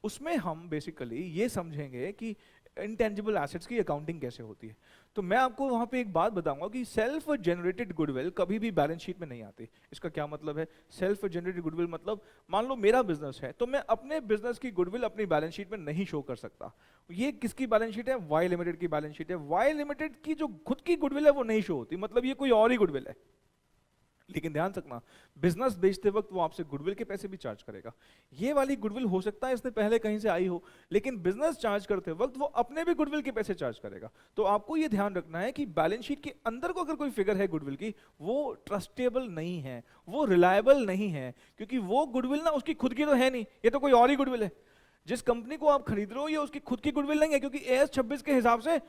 उसमें हम बेसिकली ये समझेंगे कि इंटेंजिबल एसेट्स की अकाउंटिंग कैसे होती है। तो मैं आपको वहां पे एक बात बताऊंगा कि सेल्फ जनरेटेड गुडविल कभी भी बैलेंस शीट में नहीं आती। इसका क्या मतलब है? सेल्फ जनरेटेड गुडविल मतलब, मान लो मेरा बिजनेस है तो मैं अपने बिजनेस की गुडविल अपनी बैलेंस शीट में नहीं शो कर सकता। ये किसकी बैलेंस शीट है? वाई लिमिटेड की बैलेंस शीट है। वाई लिमिटेड की जो खुद की गुडविल है वो नहीं शो होती, मतलब ये कोई और ही गुडविल है। लेकिन ध्यान रखना, बिजनेस बेचते वक्त वो आपसे गुडविल के पैसे भी चार्ज करेगा। ये वाली गुडविल हो सकता है इसने पहले कहीं से आई हो, लेकिन बिजनेस चार्ज करते वक्त वो अपने भी गुडविल के पैसे चार्ज करेगा। तो आपको ये ध्यान रखना है कि बैलेंस शीट के अंदर को अगर कोई फिगर है गुडविल की, वो ट्रस्टेबल नहीं है, वो रिलायबल नहीं है, क्योंकि वो गुडविल ना उसकी खुद की तो है नहीं, ये तो कोई और ही गुडविल है। जिस कंपनी को आप खरीद रहे हो ये उसकी खुद की गुडविल नहीं है, क्योंकि एएस 26 के हिसाब से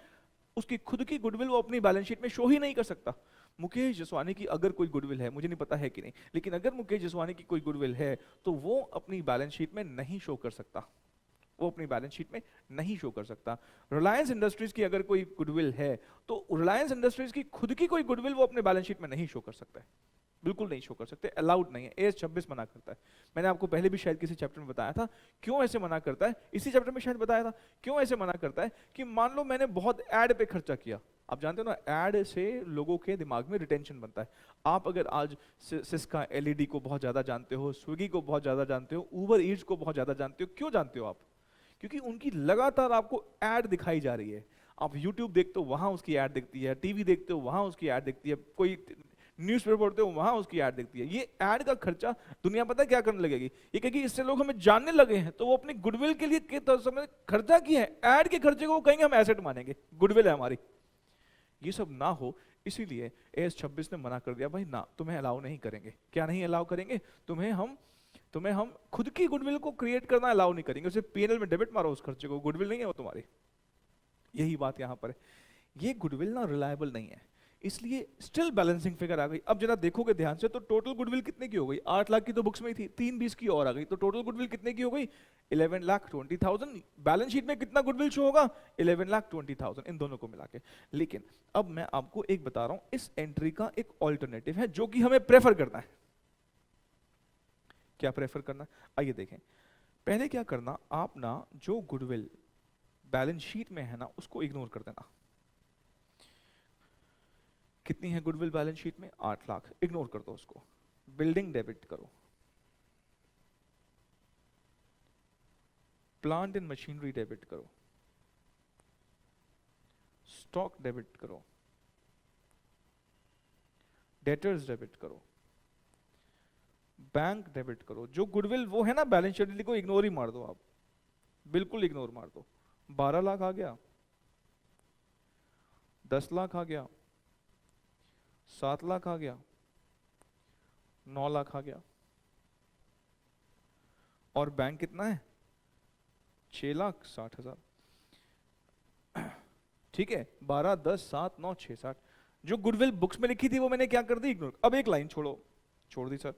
उसकी खुद की गुडविल वो अपनी बैलेंस शीट में शो ही नहीं कर सकता। मुकेश जसवानी की अगर कोई गुडविल है, मुझे नहीं पता है कि नहीं, लेकिन अगर मुकेश जसवानी की कोई गुडविल है तो वो अपनी बैलेंस शीट में नहीं शो कर सकता, वो अपनी बैलेंस शीट में नहीं शो कर सकता। रिलायंस इंडस्ट्रीज की अगर कोई गुडविल है तो रिलायंस इंडस्ट्रीज की खुद की कोई गुडविल वो अपने बैलेंस शीट में नहीं शो कर सकता है, बिल्कुल नहीं शो कर सकते, अलाउड नहीं है। एएस 26 मना करता है। मैंने आपको पहले भी शायद किसी चैप्टर में बताया था क्यों ऐसे मना करता है, इसी चैप्टर में शायद बताया था क्यों ऐसे मना करता है। कि मान लो मैंने बहुत एड पे खर्चा किया, आप जानते हो ना एड से लोगों के दिमाग में रिटेंशन बनता है। आप अगर आज सिस्का एलईडी को बहुत ज्यादा जानते हो, स्विगी को बहुत ज्यादा जानते हो, उबर ईट्स को बहुत ज्यादा जानते हो, क्यों जानते हो आप? क्योंकि उनकी लगातार आपको एड दिखाई जा रही है। आप यूट्यूब देखते हो वहां उसकी एड दिखती है, टीवी देखते हो वहां उसकी एड दिखती है, कोई न्यूज़पेपर पढ़ते हो वहां उसकी ऐड दिखती है। ये ऐड का खर्चा दुनिया पता है क्या करने लगेगी? ये कहेगी इससे लोग हमें जानने लगे हैं, तो वो अपनी गुडविल के लिए के समय खर्चा किया है, ऐड के खर्चे को वो कहेंगे हम एसेट मानेंगे, गुडविल है हमारी। ये सब ना हो इसीलिए एएस 26 ने मना कर दिया, भाई ना, तुम्हें अलाउ नहीं करेंगे। क्या नहीं अलाउ करेंगे? तुम्हें हम खुद की गुडविल को क्रिएट करना अलाउ नहीं करेंगे। उसे पीएनएल में डेबिट मारो उस खर्चे को, गुडविल नहीं है वो तुम्हारी। यही बात यहां पर है। ये गुडविल ना रिलायबल नहीं है, इसलिए स्टिल बैलेंसिंग फिगर आ गई। अब जरा देखोगे ध्यान से तो टोटल गुडविल कितने की हो गई? 8 लाख की तो बुक्स में ही थी, 3 20 की और आ गई, तो टोटल गुडविल कितने की हो गई? 11,20,000। बैलेंस शीट में कितना गुडविल शो होगा? 11,20,000 इन दोनों को मिला के। लेकिन अब मैं आपको एक बता रहा हूं, इस एंट्री का एक ऑल्टरनेटिव है जो कि हमें प्रेफर करना है। क्या प्रेफर करना है? आइए देखें। पहले क्या करना, आप ना जो गुडविल बैलेंस शीट में है ना उसको इग्नोर कर देना। कितनी है गुडविल बैलेंस शीट में? 8 लाख, इग्नोर कर दो उसको। बिल्डिंग डेबिट करो, प्लांट एंड मशीनरी डेबिट करो, स्टॉक डेबिट करो, डेटर्स डेबिट करो, बैंक डेबिट करो। जो गुडविल वो है ना बैलेंस शीट को इग्नोर ही मार दो आप, बिल्कुल इग्नोर मार दो। 12 लाख आ गया, 10 लाख आ गया, 7 लाख आ गया, 9 लाख आ गया, और बैंक कितना है? 6,60,000। ठीक है, 12 10 7 9 6 60। जो गुडविल बुक्स में लिखी थी वो मैंने क्या कर दी? इग्नोर। अब एक लाइन छोड़ दी सर।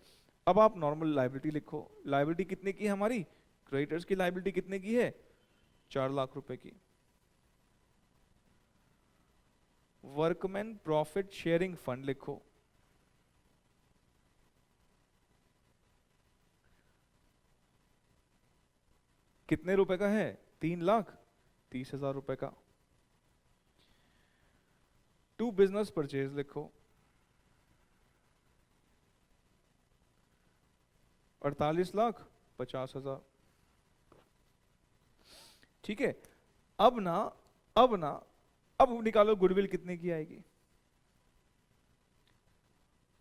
अब आप नॉर्मल लायबिलिटी लिखो। लायबिलिटी कितने की है हमारी? क्रेडिटर्स की लायबिलिटी कितने की है? 4 लाख रुपए की। वर्कमैन प्रॉफिट शेयरिंग फंड लिखो, कितने रुपए का है? 3,30,000 रुपए का। टू बिजनेस परचेज लिखो, 48,50,000। ठीक है, अब ना अब निकालो गुडविल कितने की आएगी?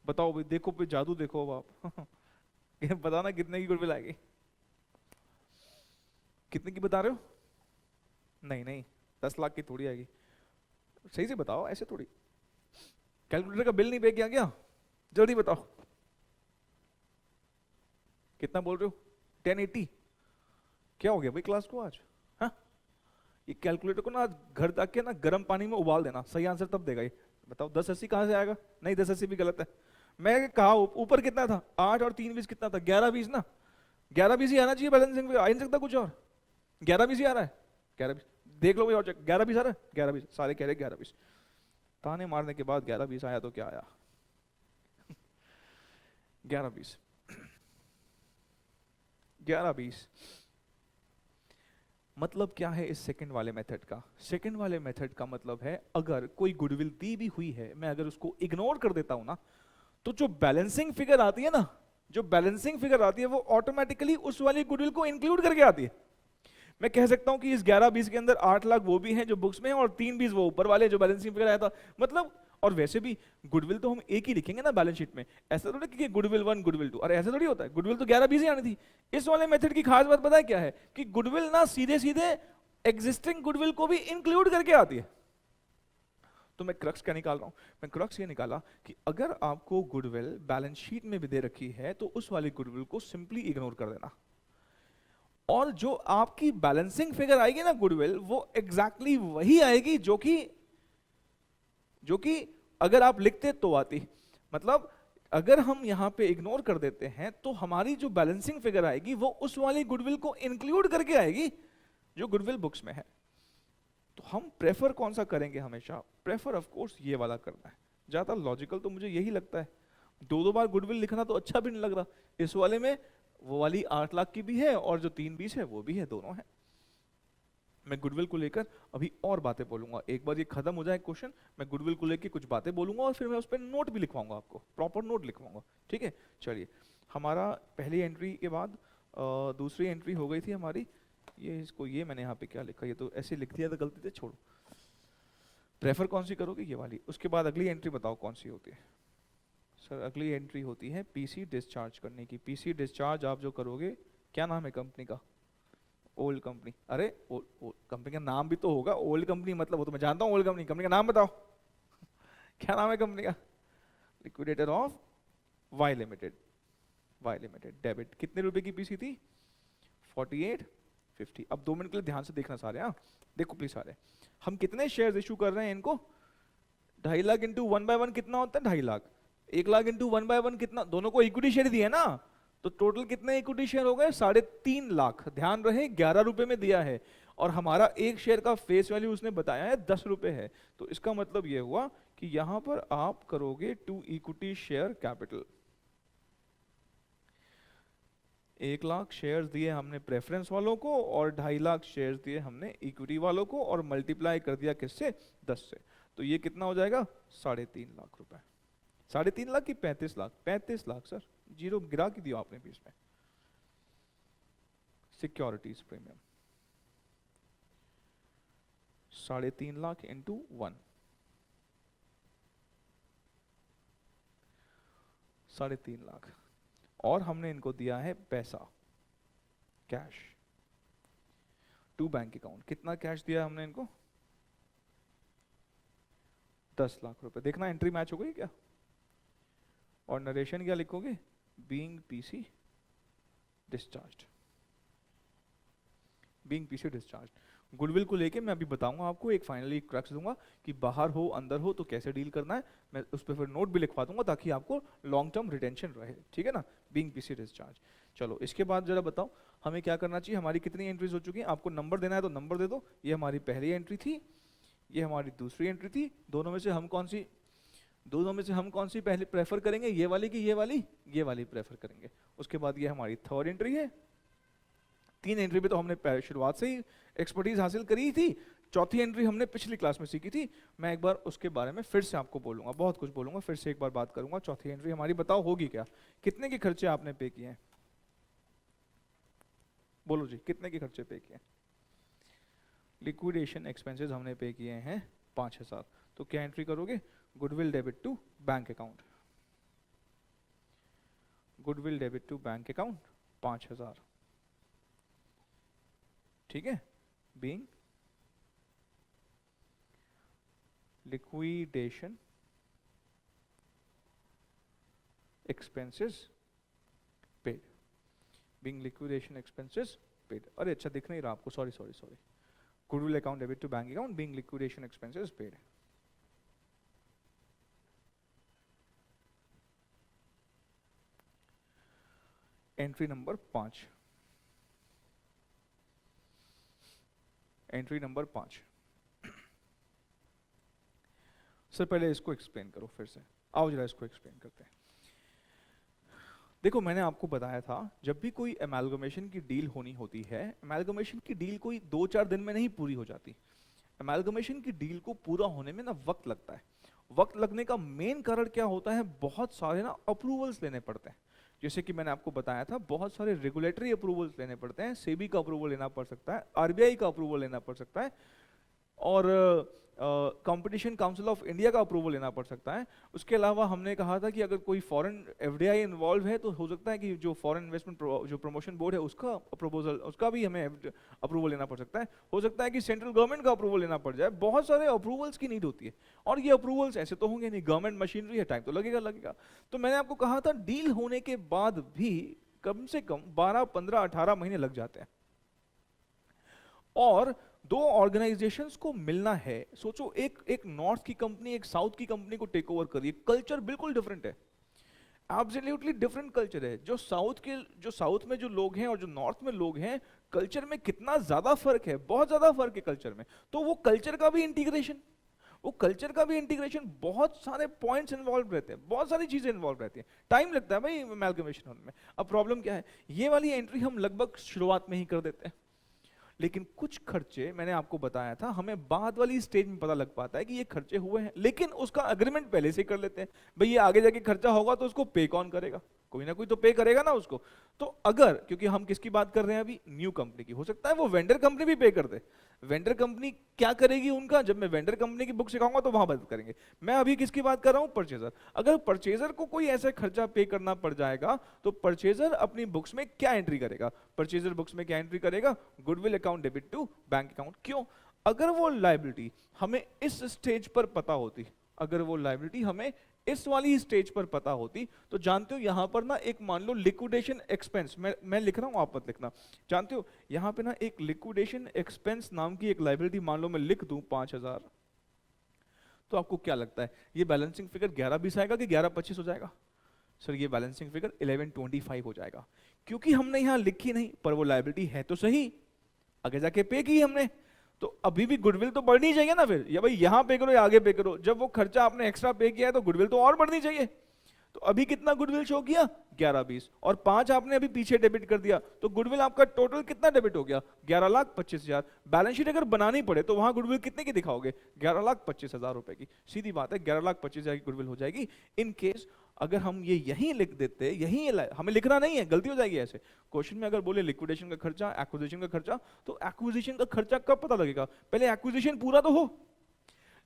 बताओ भाई, देखो पे जादू देखो अब आप बताना कितने की गुडविल आएगी? कितने की बता रहे हो? नहीं नहीं, 10 लाख की थोड़ी आएगी, सही से बताओ, ऐसे थोड़ी। कैलकुलेटर का बिल नहीं पे किया क्या? जल्दी बताओ कितना बोल रहे हो? 1080? क्या हो गया भाई क्लास को आज? हाँ, ये कैलकुलेटर को ना घर जाके ना गर्म पानी में उबाल देना, सही आंसर तब देगा ये। बताओ 1080 कहां से आएगा? नहीं, 1080 भी गलत है। मैं कहा ऊपर कितना था? 8 और 3 20 कितना था? 11 20 ना। 11 20 ही आना चाहिए बैलेंसिंग में, आ ही नहीं सकता कुछ और। 11 20 ही आ रहा है। 11 20 देख लो भाई और 11 20 आ रहा है। 11 20 सारे कह रहे 11 20। ताने मारने के बाद 11 20 आया तो क्या आया? 11 20 11 20 मतलब क्या है इस सेकंड वाले मेथड का? सेकंड वाले मेथड का मतलब है अगर कोई गुडविल दी भी हुई है, मैं अगर उसको इग्नोर कर देता हूं ना, तो जो बैलेंसिंग फिगर आती है ना, जो बैलेंसिंग फिगर आती है वो ऑटोमेटिकली उस वाली गुडविल को इंक्लूड करके आती है। मैं कह सकता हूं कि इस 11-20 के अंदर 8 लाख वो भी हैं जो बुक्स में हैं और 3-20 वो ऊपर वाले जो बैलेंसिंग फिगर आया था, मतलब। और वैसे भी गुडविल तो हम एक ही लिखेंगे ना बैलेंस शीट में, ऐसा थोड़ी कि गुडविल 1 गुडविल 2, अरे ऐसा थोड़ी होता है, गुडविल तो 11-20 ही आनी थी। इस वाले मेथड की खास बात पता है क्या है? कि गुडविल ना सीधे सीधे एग्जिस्टिंग गुडविल को भी इंक्लूड करके आती है। तो मैं क्रक्स क्या निकाल रहा हूं? मैं क्रक्स ये निकाला कि अगर आपको गुडविल बैलेंस शीट में भी दे रखी है तो उस वाली गुडविल को सिंपली इग्नोर कर देना, और जो आपकी बैलेंसिंग फिगर आएगी ना गुडविल, वो एग्जैक्टली वही आएगी जो कि अगर आप लिखते तो आती। मतलब अगर हम यहां पे इग्नोर कर देते हैं तो हमारी जो बैलेंसिंग फिगर आएगी वो उस वाली गुडविल को इंक्लूड करके आएगी जो गुडविल बुक्स में है। तो हम प्रेफर कौन सा करेंगे? हमेशा प्रेफर ऑफ कोर्स ये वाला करना है, ज्यादा लॉजिकल तो मुझे यही लगता है। दो दो बार गुडविल लिखना तो अच्छा भी नहीं लग रहा। इस वाले में वो वाली 8 लाख की भी है और जो 3-20 है वो भी है, दोनों है। मैं गुडविल को लेकर अभी और बातें बोलूंगा, एक बार ये खत्म हो जाए क्वेश्चन, मैं गुडविल को लेकर कुछ बातें बोलूंगा और फिर मैं उस पर नोट भी लिखवाऊंगा, आपको प्रॉपर नोट लिखवाऊंगा, ठीक है? चलिए, हमारा पहली एंट्री के बाद दूसरी एंट्री हो गई थी हमारी। ये इसको, ये मैंने यहाँ पे क्या लिखा, ये तो ऐसे लिख दिया था गलती से, छोड़ो। प्रेफर कौन सी करोगे? ये वाली। उसके बाद अगली एंट्री बताओ कौन सी होती है? सर अगली एंट्री होती है पीसी डिस्चार्ज करने की। पीसी डिस्चार्ज आप जो करोगे, क्या नाम है कंपनी का? Old company. अरे कंपनी का नाम भी तो होगा, ओल्ड कंपनी मतलब, वो तो मैं जानता हूँ ओल्ड कंपनी। कंपनी का नाम बताओ क्या नाम है कंपनी का? Liquidator of Y limited. Y limited debit. कितने रुपए की पीसी थी? 4850। अब 2 मिनट के लिए ध्यान से देखना सारे, हाँ देखो प्लीज सारे। हम कितने शेयर इशू कर रहे हैं इनको? 2.5 लाख इंटू 1/1 कितना होता है? 2.5 लाख। 1 लाख इंटू 1/1 कितना? दोनों को इक्विटी शेयर दिया ना, तो टोटल कितने इक्विटी शेयर हो गए? 3.5 लाख। ध्यान रहे 11 रुपए में दिया है और हमारा एक शेयर का फेस वैल्यू उसने बताया है 10 रुपए है। तो इसका मतलब यह हुआ कि यहां पर आप करोगे 2 equity share capital. 1 lakh shares दिए हमने प्रेफरेंस वालों को और 2.5 लाख शेयर्स दिए हमने इक्विटी वालों को, और मल्टीप्लाई कर दिया किससे? 10 से। तो ये कितना हो जाएगा? 3.5 लाख रुपए। 3.5 लाख की 35 लाख? 35 लाख सर, जीरो गिरा के दिया आपने बीच में। Securities premium 3.5 lakh into 1, 3.5 lakh. और हमने इनको दिया है पैसा, कैश, टू बैंक अकाउंट। कितना कैश दिया हमने इनको? 10 लाख रुपए। देखना एंट्री मैच हो गई क्या? और नरेशन क्या लिखोगे? Being PC discharged. Being PC discharged. Goodwill को लेके मैं अभी बताऊंगा आपको, एक फाइनली क्रक्स दूंगा कि बाहर हो अंदर हो तो कैसे डील करना है। मैं उस पर फिर नोट भी लिखवा दूंगा ताकि आपको लॉन्ग टर्म रिटेंशन रहे, ठीक है ना? Being PC discharge. चलो इसके बाद जरा बताओ हमें क्या करना चाहिए। हमारी कितनी एंट्रीज हो चुकी हैं? आपको नंबर देना है तो नंबर दे दो। ये हमारी पहली एंट्री थी, ये हमारी दूसरी एंट्री थी। दोनों में से हम कौन सी पहले प्रेफर करेंगे? ये वाली की ये वाली? ये वाली प्रेफर करेंगे। उसके बाद ये हमारी थर्ड एंट्री है। 3 एंट्री पे तो हमने शुरुआत से ही एक्सपर्टीज हासिल करी थी। चौथी एंट्री हमने पिछली क्लास में सीखी थी। मैं एक बार उसके बारे में फिर से आपको बोलूंगा, बहुत कुछ बोलूंगा, फिर से एक बार बात करूंगा। चौथी एंट्री हमारी बताओ होगी क्या? कितने के खर्चे आपने पे किए हैं? बोलो जी, कितने के खर्चे पे किए? लिक्विडेशन एक्सपेंसेस हमने पे किए हैं 5,000। तो क्या एंट्री करोगे? Goodwill debit to bank account. Goodwill debit to bank account 5,000, ठीक है? Being liquidation expenses paid. Being liquidation expenses paid. अरे अच्छा दिख नहीं रहा आपको, sorry sorry sorry. Goodwill account debit to bank account being liquidation expenses paid. Entry number 5। Entry number 5। Sir पहले इसको एक्सप्लेन करो फिर से, आओ जरा इसको एक्सप्लेन करते हैं। देखो मैंने आपको बताया था, जब भी कोई एमालगमेशन की डील होनी होती है, एमालगमेशन की डील कोई 2-4 दिन में नहीं पूरी हो जाती। एमालगमेशन की डील को पूरा होने में ना वक्त लगता है। वक्त लगने का मेन कारण क्या होता है, बहुत सारे ना अप्रूवल्स लेने पड़ते हैं। जैसे कि मैंने आपको बताया था, बहुत सारे रेगुलेटरी अप्रूवल्स लेने पड़ते हैं। सेबी का अप्रूवल लेना पड़ सकता है, आरबीआई का अप्रूवल लेना पड़ सकता है, और कंपटीशन काउंसिल ऑफ इंडिया का अप्रूवल लेना पड़ सकता है। उसके अलावा हमने कहा था कि अगर कोई फॉरेन एफडीआई इन्वॉल्व है तो हो सकता है कि जो फॉरेन इन्वेस्टमेंट जो प्रमोशन बोर्ड है उसका प्रपोजल, उसका भी हमें अप्रूवल लेना पड़ सकता है। हो सकता है कि सेंट्रल गवर्नमेंट का अप्रूवल लेना पड़ जाए। बहुत सारे अप्रूवल्स की नीड होती है, और ये अप्रूवल्स ऐसे तो होंगे नहीं, गवर्नमेंट मशीनरी है, टाइम तो लगेगा लगेगा। तो मैंने आपको कहा था डील होने के बाद भी कम से कम 12, 15, 18 महीने लग जाते हैं। और दो ऑर्गेनाइजेशंस को मिलना है, सोचो एक नॉर्थ की कंपनी एक साउथ की कंपनी को टेक ओवर करिए, कल्चर बिल्कुल डिफरेंट है, एब्सोल्युटली डिफरेंट कल्चर है। जो साउथ में जो लोग हैं और जो नॉर्थ में लोग हैं, कल्चर में कितना ज्यादा फर्क है, बहुत ज्यादा फर्क है कल्चर में। तो वो कल्चर का भी इंटीग्रेशन, बहुत सारे पॉइंट्स इन्वॉल्व रहते हैं, बहुत सारी चीजें इन्वॉल्व रहती हैं, टाइम लगता है भाई अमेलगमेशन होने में। अब प्रॉब्लम क्या है, ये वाली एंट्री हम लगभग शुरुआत में ही कर देते हैं, लेकिन कुछ खर्चे मैंने आपको बताया था हमें बाद वाली स्टेज में पता लग पाता है कि ये खर्चे हुए हैं, लेकिन उसका अग्रीमेंट पहले से कर लेते हैं। भाई ये आगे जाके खर्चा होगा तो उसको पे कौन करेगा, कोई ना कोई तो पे करेगा ना उसको। तो अगर, क्योंकि हम किसकी बात कर रहे हैं अभी, न्यू कंपनी की, हो सकता है वो वेंडर कंपनी भी पे कर दे। वेंडर कंपनी क्या करेगी उनका, जब मैं वेंडर कंपनी की बुक सिखाऊंगा तो वहां बात करेंगे। मैं अभी किसकी बात कर रहा हूं, परचेजर। अगर परचेजर को कोई ऐसा खर्चा पे करना पड़ जाएगा तो परचेजर अपनी बुक्स में क्या एंट्री करेगा, परचेजर बुक्स में क्या एंट्री करेगा, goodwill account debit to bank account. क्यों, अगर वो लायबिलिटी हमें इस स्टेज पर पता होती, अगर वो लायबिलिटी हमें इस वाली स्टेज पर पता होती, तो जानते हो यहां पर ना एक मान लो लिक्विडेशन एक्सपेंस, मैं लिख रहा हूं आप मत लिखना, जानते हो यहां पे ना एक लिक्विडेशन एक्सपेंस नाम की एक लायबिलिटी मान लो मैं लिख दूं 5000, तो आपको क्या लगता है ये बैलेंसिंग फिगर 11-20 आएगा कि 11-25 हो जाएगा? सर ये बैलेंसिंग फिगर 11-25 हो जाएगा, क्योंकि हमने यहां लिखी नहीं, पर वो लायबिलिटी है तो सही, आगे जाके पे की हमने, तो अभी भी गुडविल तो बढ़नी चाहिए ना फिर, या भाई यहां पे करो या आगे पे करो, जब वो खर्चा आपने एक्स्ट्रा पे किया है तो गुडविल तो और बढ़नी चाहिए। तो अभी कितना गुडविल शो किया, 11-20, और 5 आपने अभी पीछे डेबिट कर दिया, तो गुडविल आपका टोटल कितना डेबिट हो गया, 11,25,000। बैलेंस शीट अगर बनानी पड़े तो वहां गुडविल कितने की दिखाओगे, 11,25,000 रुपए की, सीधी बात है 11,25,000 की गुडविल हो जाएगी। इन केस अगर हम ये यहीं लिख देते, यहीं हमें लिखना नहीं है, गलती हो जाएगी ऐसे क्वेश्चन में, अगर बोले लिक्विडेशन का खर्चा, एक्विजिशन का खर्चा, तो एक्विजिशन का खर्चा कब पता लगेगा, पहले एक्विजिशन पूरा तो हो।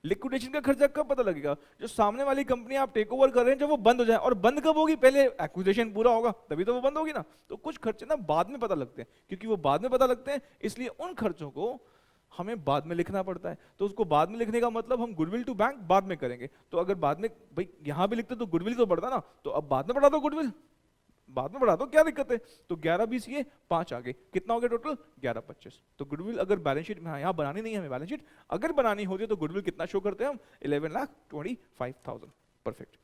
लिक्विडेशन का खर्चा कब पता लगेगा, जो सामने वाली कंपनी आप टेक ओवर कर रहे हैं जब वो बंद हो जाए, और बंद कब होगी, पहले एक्विजिशन पूरा होगा तभी तो वो बंद होगी ना। तो कुछ खर्चे ना बाद में पता लगते हैं, क्योंकि वो बाद में पता लगते हैं इसलिए उन खर्चों को हमें बाद में लिखना पड़ता है। तो उसको बाद में लिखने का मतलब हम गुडविल टू बैंक बाद में करेंगे। तो अगर बाद में भाई यहां भी लिखते तो गुडविल तो बढ़ता ना, तो अब बाद में बढ़ा दो गुडविल, बाद में बढ़ा दो, क्या दिक्कत है। तो 11-20 ये 5 आगे, कितना हो गया टोटल, 11-25। तो गुडविल अगर बैलेंस शीट में, यहाँ बनानी नहीं है हमें बैलेंस शीट, अगर बनानी होती है तो गुडविल कितना शो करते हैं हम, 11,25,000। परफेक्ट,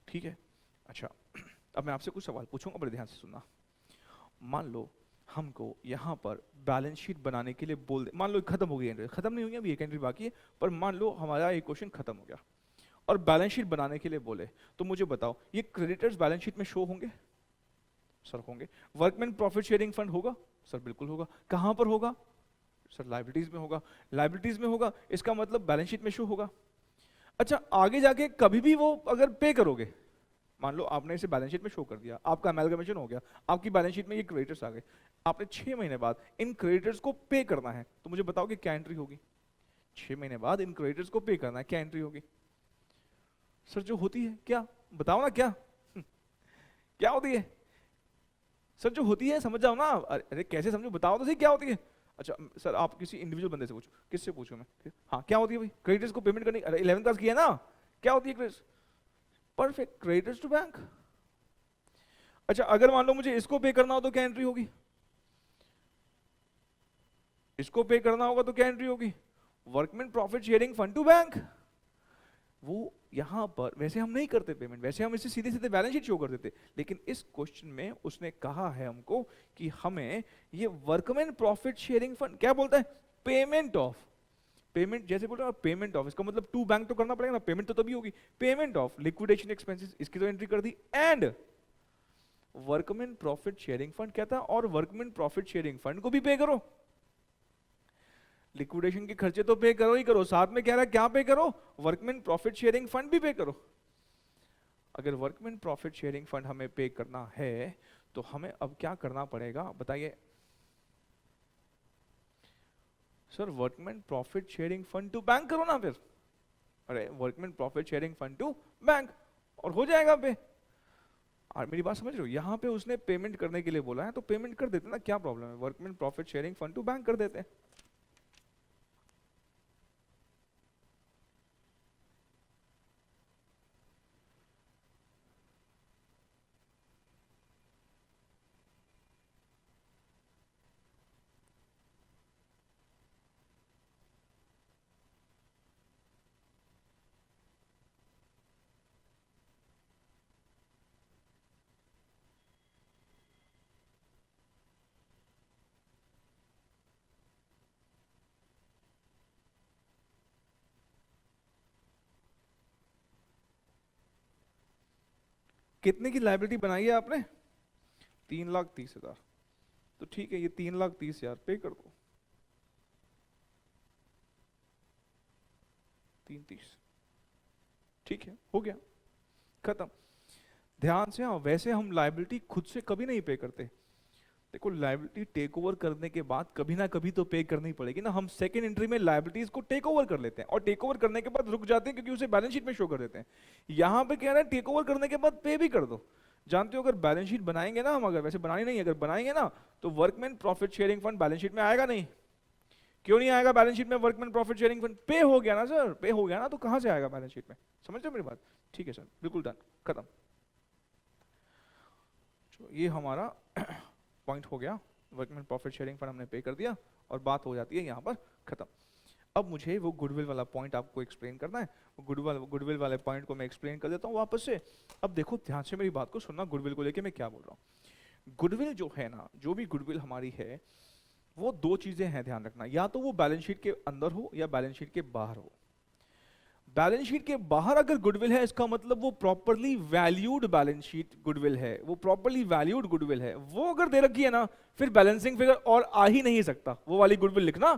ठीक है। अच्छा, अब मैं आपसे कुछ सवाल पूछूंगा, बड़े ध्यान से सुनना। मान लो हमको यहाँ पर बैलेंस शीट बनाने के लिए बोल दे, मान लो खत्म हो गई एंट्री, खत्म नहीं हुई अभी, एक एंट्री बाकी है, पर मान लो हमारा एक क्वेश्चन खत्म हो गया और बैलेंस शीट बनाने के लिए बोले, तो मुझे बताओ ये क्रेडिटर्स बैलेंस शीट में शो होंगे? सर होंगे। वर्कमैन प्रॉफिट शेयरिंग फंड होगा? सर बिल्कुल होगा। कहां पर होगा? सर लायबिलिटीज में होगा। लायबिलिटीज में होगा इसका मतलब बैलेंस शीट में शो होगा। अच्छा, आगे जाके कभी भी वो अगर पे करोगे, मान लो आपने इसे बैलेंस शीट में शो कर दिया, आपका अमेलगमेशन हो गया, आपकी बैलेंस शीट में ये क्रेडिटर्स आ गए, आपने 6 महीने बाद इन क्रेडिटर्स को पे करना है, तो मुझे बताओ कि क्या एंट्री होगी? 6 महीने बाद इन क्रेडिटर्स को पे करना है, क्या एंट्री होगी? सर जो होती है, क्या बताओ ना, क्या क्या होती है? सर जो होती है समझ जाओ ना। अरे कैसे समझो, बताओ तो सही क्या होती है। अच्छा सर आप किसी इंडिविजुअल बंदे से पूछो, किससे पूछूं मैं? हाँ क्या होती है भाई? क्रेडिटर्स को पेमेंट करनी, अरे 11th क्लास की है ना, क्या होती है creditors? Perfect, creditors to bank. अच्छा अगर मान लो मुझे इसको पे करना हो तो क्या एंट्री होगी? इसको पे करना होगा तो क्या एंट्री होगी? Workman profit sharing fund to bank. वो यहां पर वैसे हम नहीं करते पेमेंट, वैसे हम इसे सीधे सीधे बैलेंस शीट शो कर देते, लेकिन इस क्वेश्चन में उसने कहा है हमको कि हमें ये वर्कमैन प्रॉफिट शेयरिंग फंड क्या बोलता है, पेमेंट ऑफ पेमेंट जैसे बोल रहे हो पेमेंट ऑफ, इसका मतलब टू बैंक तो करना पड़ेगा ना, पेमेंट तो तभी होगी। पेमेंट ऑफ लिक्विडेशन एक्सपेंसेस, इसकी तो एंट्री कर दी। And workman profit sharing fund कहता है, और वर्कमैन प्रॉफिट शेयरिंग फंड को भी पे करो। लिक्विडेशन के खर्चे तो पे करो ही करो, साथ में कह रहा है क्या पे करो, वर्कमैन प्रॉफिट शेयरिंग फंड भी पे करो। अगर वर्कमैन प्रॉफिट शेयरिंग फंड हमें पे करना है तो हमें अब क्या करना पड़ेगा बताइए sir? Workman profit sharing fund to bank करो ना फिर। अरे workman profit sharing fund to bank, और हो जाएगा पे। और मेरी बात समझ रहे हो, यहाँ पे उसने पेमेंट करने के लिए बोला है तो पेमेंट कर देते ना, क्या प्रॉब्लम है? Workman profit sharing fund to bank कर देते हैं। कितने की लाइबिलिटी बनाई है आपने? 3,30,000। तो ठीक है, ये 3,30,000 पे कर दो। 3,30,000 ठीक है, हो गया, खत्म। ध्यान से, हाँ वैसे हम लाइबिलिटी खुद से कभी नहीं पे करते। देखो लाइबिलिटी टेक ओवर करने के बाद कभी ना कभी तो पे करनी पड़ेगी ना। हम सेकंड एंट्री में लाइबिलिटीज को टेक ओवर कर लेते हैं, और टेक ओवर करने के बाद रुक जाते हैं क्योंकि उसे बैलेंस शीट में शो कर देते हैं। यहाँ पे कह रहे हैं टेक ओवर करने के बाद पे भी कर दो। जानते हो अगर बैलेंस शीट बनाएंगे ना हम, अगर वैसे बनानी नहीं, अगर बनाएंगे ना तो workman profit sharing fund balance sheet में आएगा नहीं। क्यों नहीं आएगा बैलेंस शीट में? वर्कमैन प्रॉफिट शेयरिंग फंड पे हो गया ना सर, पे हो गया ना, तो कहां से आएगा बैलेंस शीट में? समझ रहे हो मेरी बात? ठीक है सर, बिल्कुल डन, खत्म। ये हमारा पॉइंट हो गया, वर्कमैन प्रॉफिट शेयरिंग फंड हमने पे कर दिया और बात हो जाती है यहाँ पर खत्म। अब मुझे वो गुडविल वाला पॉइंट आपको एक्सप्लेन करना है। वो गुडविल वाले पॉइंट को मैं एक्सप्लेन कर देता हूँ वापस से। अब देखो ध्यान से मेरी बात को सुनना, गुडविल को लेके मैं क्या बोल रहा हूँ। गुडविल जो है ना, जो भी गुडविल हमारी है, वो दो चीजें हैं, ध्यान रखना। या तो वो बैलेंस शीट के अंदर हो या बैलेंस शीट के बाहर हो। बैलेंस शीट के बाहर अगर गुडविल है, इसका मतलब वो properly valued balance sheet goodwill है, वो प्रॉपरली वैल्यूड गुडविल है। वो अगर दे रखी है ना, फिर बैलेंसिंग फिगर और आ ही नहीं सकता। वो वाली गुडविल लिखना,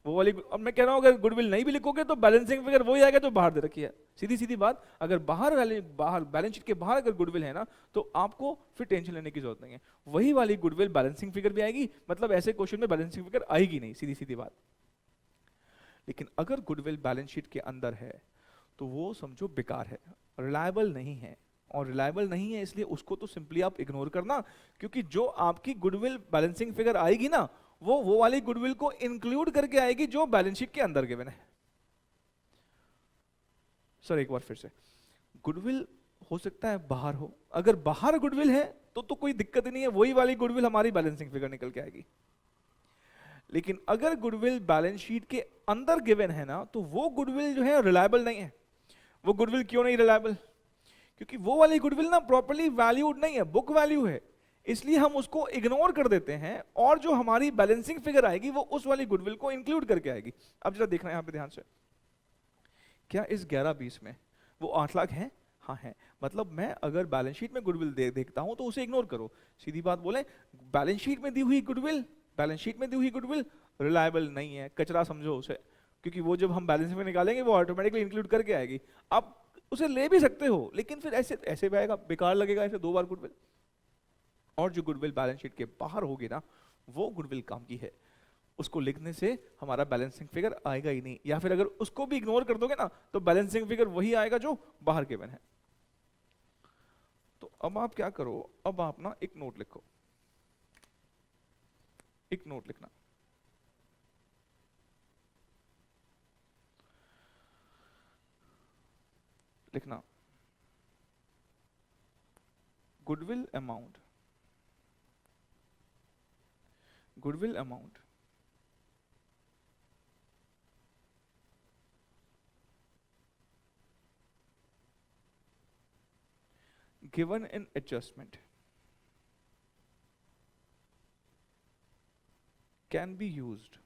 वो वाली। अब मैं कह रहा हूं अगर गुडविल नहीं भी लिखोगे तो बैलेंसिंग फिगर वही आएगा जो बाहर दे रखी है। सीधी सीधी बात, अगर बाहर बैलेंस शीट के बाहर अगर गुडविल है ना, तो आपको फिर टेंशन लेने की जरूरत नहीं है। वही वाली गुडविल बैलेंसिंग फिगर भी आएगी, मतलब ऐसे क्वेश्चन में बैलेंसिंग फिगर आएगी नहीं, सीधी सीधी बात। लेकिन अगर गुडविल बैलेंस शीट के अंदर है तो वो समझो बेकार है, रिलायबल नहीं है। और रिलायबल नहीं है इसलिए उसको तो सिंपली आप इग्नोर करना, क्योंकि जो आपकी गुडविल बैलेंसिंग फिगर आएगी ना, वो वाली गुडविल को इंक्लूड करके आएगी जो बैलेंस शीट के अंदर गिवन है। सर एक बार फिर से, गुडविल हो सकता है बाहर हो, अगर बाहर गुडविल है तो कोई दिक्कत ही नहीं है, वही वाली गुडविल हमारी बैलेंसिंग फिगर निकल के आएगी। लेकिन अगर गुडविल बैलेंस शीट के अंदर गिवन है ना, तो वो गुडविल जो है रिलायबल नहीं है। वो गुडविल क्यों नहीं रिलायबल? क्योंकि वो वाली गुडविल ना प्रॉपर्ली वैल्यूड नहीं है, बुक वैल्यू है, इसलिए हम उसको इग्नोर कर देते हैं। और जो हमारी बैलेंसिंग फिगर आएगी वो उस वाली गुडविल को इंक्लूड करके आएगी। अब जरा देखना यहाँ पे ध्यान से, क्या इस 11-20 में वो 8 लाख है? हाँ है। मतलब मैं अगर बैलेंस शीट में गुडविल देखता हूं तो उसे इग्नोर करो। सीधी बात बोले, बैलेंस शीट में दी हुई गुडविल, बैलेंस शीट में दी हुई गुडविल रिलायबल नहीं है, कचरा समझो उसे। क्योंकि वो जब हम बैलेंस में निकालेंगे वो ऑटोमेटिकली इंक्लूड करके आएगी। आप उसे ले भी सकते हो, लेकिन फिर ऐसे ऐसे भी आएगा, बेकार लगेगा ऐसे 2 बार गुडविल। और जो गुडविल बैलेंस शीट के बाहर होगी ना, वो गुडविल काम की है, उसको लिखने से हमारा बैलेंसिंग फिगर आएगा ही नहीं। या फिर अगर उसको भी इग्नोर कर दोगे ना, तो बैलेंसिंग फिगर वही आएगा जो बाहर गिवन है। तो अब आप क्या करो, अब आप ना एक नोट लिखो, एक नोट लिखना। लिखना goodwill amount, goodwill amount given in adjustment can be used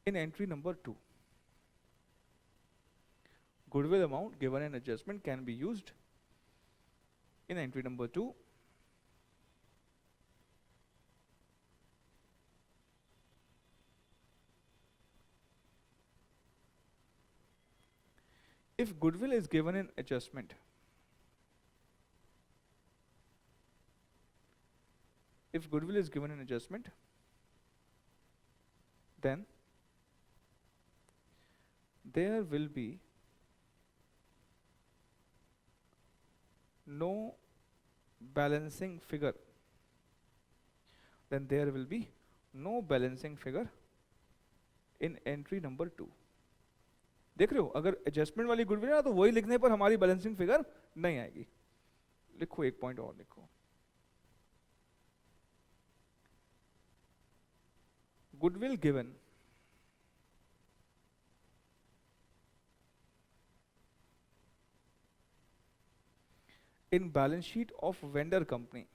In entry number 2, goodwill amount given in adjustment can be used in entry number 2 if goodwill is given in adjustment. If goodwill is given in adjustment, then there will be no balancing figure. Then there will be no balancing figure in entry number 2. देख रहे हो, अगर adjustment वाली goodwill है ना तो वही लिखने पर हमारी बैलेंसिंग फिगर नहीं आएगी. लिखो एक पॉइंट और लिखो. Goodwill given in balance sheet of vendor company